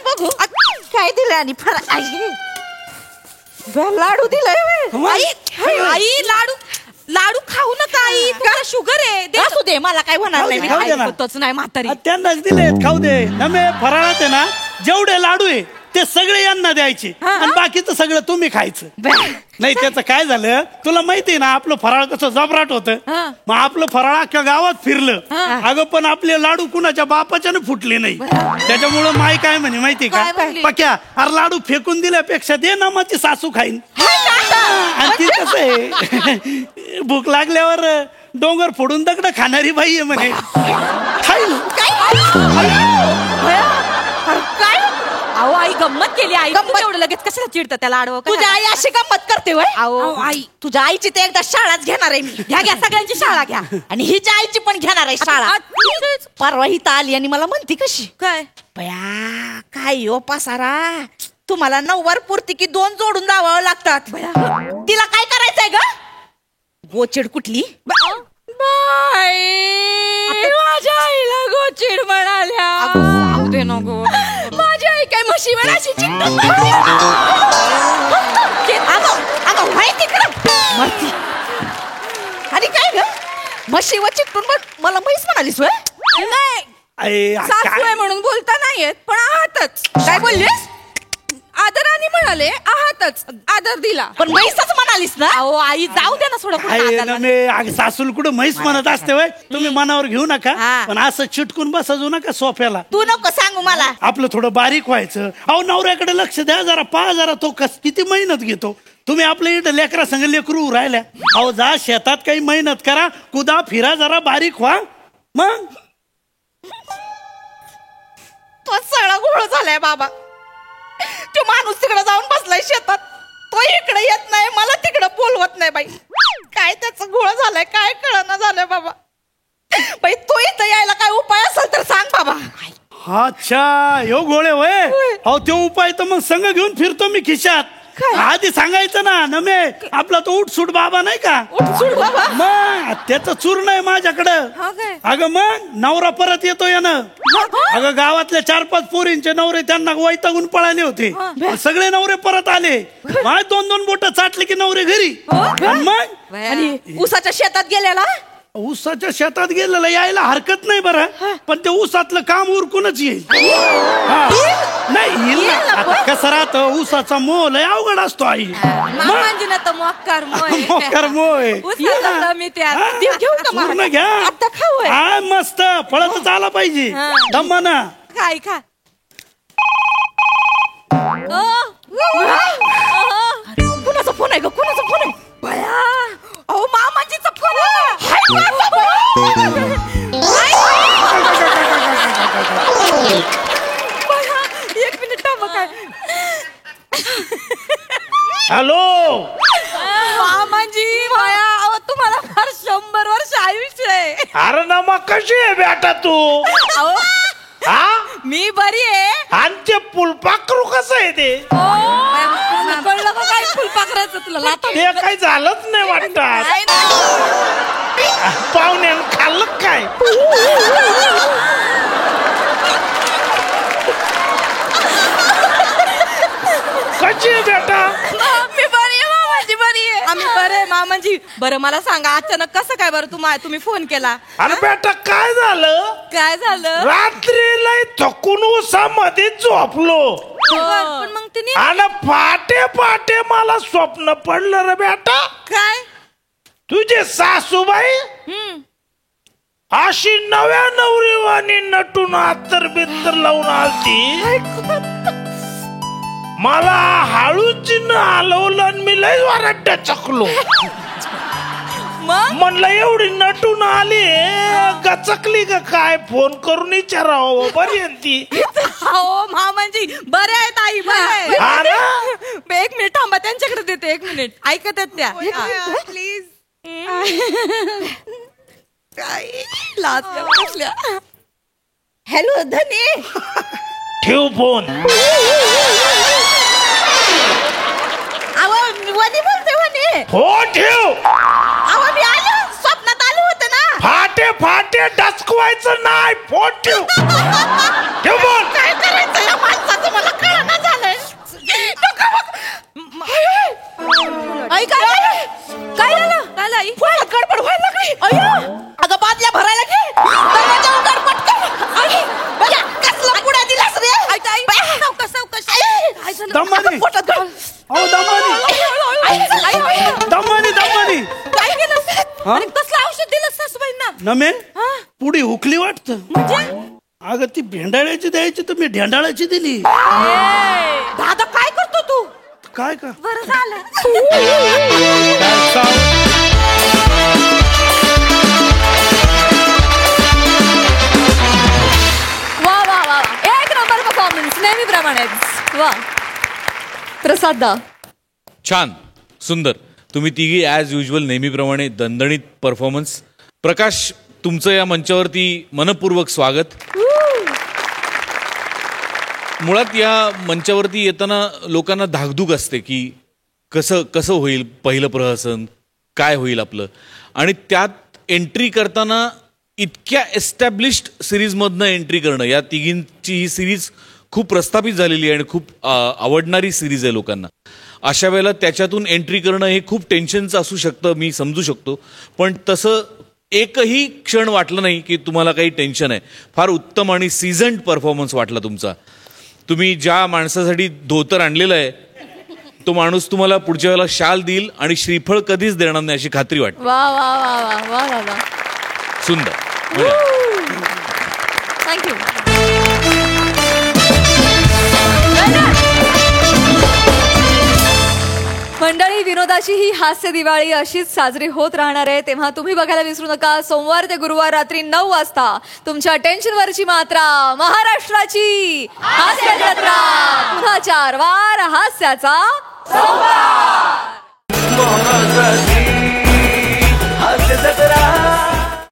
बघू. काय दिलं आणि लाडू दिलाय. आई लाडू खाऊ नका आई. तुला शुगर आहे. असू दे मला काय होणार नाही. तोच नाही म्हातारी. त्यांनाच दिले खाऊ दे. नमे फराळात आहे ना जेवढे लाडू आहे ते सगळे यांना द्यायचे आणि बाकीचं सगळं तुम्ही खायचं. नाही त्याचं काय झालं तुला माहितीये ना आपलं फराळ कसं जबराट होतं. मग आपलं फराळ अख्ख्या गावात फिरलं. अगं पण आपले लाडू कुणाच्या बापाच्याने फुटले नाही. त्याच्यामुळं माय काय म्हणे माहितीये का पक्या अरे लाडू फेकून दिल्यापेक्षा दे ना माझी सासू खाईन. आणि ती कसं आहे भूक लागल्यावर डोंगर फोडून दगड खाणारी बाई आहे म्हणे. खाईल. अहो आई गंमत केली आई गंमत? एवढं लगेच कशाला चिडतं त्याला आडवं तुझ्या आई अशी गंमत करते होय अहो आई तुझ्या आईची ते एकदा शाळाच घेणार आहे मी घ्या सगळ्यांची शाळा घ्या आणि हिच्या आईची पण घेणार आहे शाळा परवा हिता आली आणि मला म्हणती कशी काय बया काय हो पासारा तुम्हाला 9 वार पुरती की 2 जोडून लावावं लागतात तिला काय करायचंय ग गोचिड कुठली माझ्या आईला गोचिड म्हणाल्या दे नको माझी आई काय म्हशी म्हणाशी आणि काय ग म्हशीवर चिकटून मला म्हैस म्हणालीस होय नाही सासू आहे म्हणून बोलता नाहीयेत पण आहातच काय बोललीस आदराने म्हणाले आहातच आदर दिला पण म्हैसच म्हणालीस ना अहो आई जाऊ द्या ना थोडं सासूल कुठं म्हैस म्हणत असते वय तुम्ही मनावर घेऊ नका पण असं चिटकून बसू नका सोफ्याला तू नको सांगू मला आपलं थोडं बारीक व्हायचं अहो नवऱ्याकडे लक्ष द्या जरा पहा जरा तो किती मेहनत घेतो तुम्ही आपल्या इथं लेकरा संग लेकरू राहिल्या अहो जा शेतात काही मेहनत करा कुदा फिरा जरा बारीक व्हा मग तो सगळा घोळ झालाय बाबा तो माणूस तिकडे जाऊन बसलाय शेतात तो इकडे येत नाही मला तिकडे बोलवत नाही बाई काय त्याचं घोळ झालाय काय कळना झालंय बाबा बाई तो इथं यायला काय उपाय असेल तर सांग बाबा अच्छा यो गोळे वय अहो तो उपाय तर मग संघ घेऊन फिरतो मी खिशात आधी सांगायचं ना नमे आपला तो उठसूट बाबा नाही का उठसूट बाबा मग त्याचं चूर नाही माझ्याकडं अगं मग नवरा परत येतो यानं अगं गावातल्या 4-5 पोरींचे नवरे त्यांना वैतागून पळाले होते सगळे नवरे परत आले माय 2-2 बोट चाटले की नवरे घरी मग आणि ऊसाच्या शेतात गेलेला ऊसाच्या शेतात गेलेला यायला हरकत नाही बरं पण ते ऊसातलं काम उरकूनच येईल नाही येईल आता कसं राहतं ऊसाचा मोह लय अवघड असतो आई मामांजीना तर मोक्कार मोय पूर्ण घ्या आता खाऊ हा मस्त फळतच आला पाहिजे दम्माना काय खा कुणाचा फोन आहे ग कुणाचा फोन आहे बया अहो मामाजीचा फोन एक मिनिट थांबा काय हॅलो मामाजी बया अहो तुम्हाला फार 100 वर्ष आयुष्य आहे अरे ना मग कशी आहे बेटा तू अहो हा मी बरी आहे आणि ते फुलपाखरू कसं आहे ते कळलं का काय फुलपाखराचं तुला ते काही झालंच नाही वाटत पाहुण्यानं खाल्लं काय कशी आहे बेटा मी बरी आहे मामाजी बरी आहे आम्ही बरे मामाजी बरं मला सांगा अचानक कसं काय बरं तुम्ही फोन केला अरे बेटा काय झालं काय झालं रात्री लय थकून उसामध्ये झोपलो पण मग तिने आणि पाटे पाटे मला स्वप्न पडलं रे बेटा काय तुझे सासूबाई अशी नव्या नवरीवाणी नटून आत्तर बित्तर लावून आलती मला हळूच हलवलं आणि मी लय वारड्या चकलो म्हणलं एवढी नटून आली गचकली का काय फोन करून विचारावं बरी ती हो मामाजी बरे आहेत आई बरे एक मिनिट थांबा त्यांच्याकडे देते 1 मिनिट ऐकत आहेत त्या प्लीज हॅलो धनी ठेव फोन वनी बोलते वनी हो ठेव मी आलो स्वप्नात आलो होतं ना फाटे फाटे डसकवायचं नाही फोन ठेव ठेव फोन काय करायचं या माणसाचं मला कळना झालंय आई काय झालं आई गडबड व्हायला लागली अगं बादल्या भरायला घे दरवाजा उघड पटकन आई बघा कसला पुढे दिलास रे आई काय झालं दमानी पोटात घाल अहो दमानी काय केलं आणि कसलं औषध दिलं सासूबाईंना नमे पुढे हुकली वाटत अगं ती भेंडाळ्याची द्यायची तर मी ढेंडाळ्याची दिली दादा काय करतो तू काय का बरं झालं वा वा वा एक नंबर परफॉर्मन्स नेहमीप्रमाणेच वा. प्रसाददा. छान, सुंदर. तुम्ही तिघी ॲज युजल नेहमीप्रमाणे दणदणीत परफॉर्मन्स. प्रकाश, तुमचं या मंचावरती मनपूर्वक स्वागत. मुळात या मंचावरती येताना लोकांना धाकधूक असते की कसं होईल पहिलं प्रहसन, काय होईल आपलं, आणि त्यात एंट्री करताना इतक्या एस्टॅब्लिश्ड सिरीजमधनं एंट्री करणं. या तिघींची ही सिरीज खूप प्रस्थापित झालेली आहे आणि खूप आवडणारी सिरीज आहे लोकांना. अशा वेळेला त्याच्यातून एंट्री करणं हे खूप टेन्शनचं असू शकतं, मी समजू शकतो. पण तसं एकही क्षण वाटलं नाही की तुम्हाला काही टेन्शन आहे. फार उत्तम आणि सीझन्ड परफॉर्मन्स वाटला तुमचा. तुम्ही ज्या माणसासाठी धोतर आणलेलं आहे तो माणूस तुम्हाला पुढच्या वेळेला शाल देईल आणि श्रीफळ कधीच देणार नाही अशी खात्री वाटते. वा वा वा वा वा वा वा. सुंदर. थँक्यू. मंडळी, विनोदाची ही हास्य दिवाळी अशीच साजरी होत राहणार आहे. तेव्हा तुम्ही बघायला विसरू नका सोमवार ते गुरुवार रात्री 9 वाजता तुमच्या टेन्शनवरची मात्रा, महाराष्ट्राची हास्य जत्रा. पुन्हा 4 वार हास्याचा संवाद.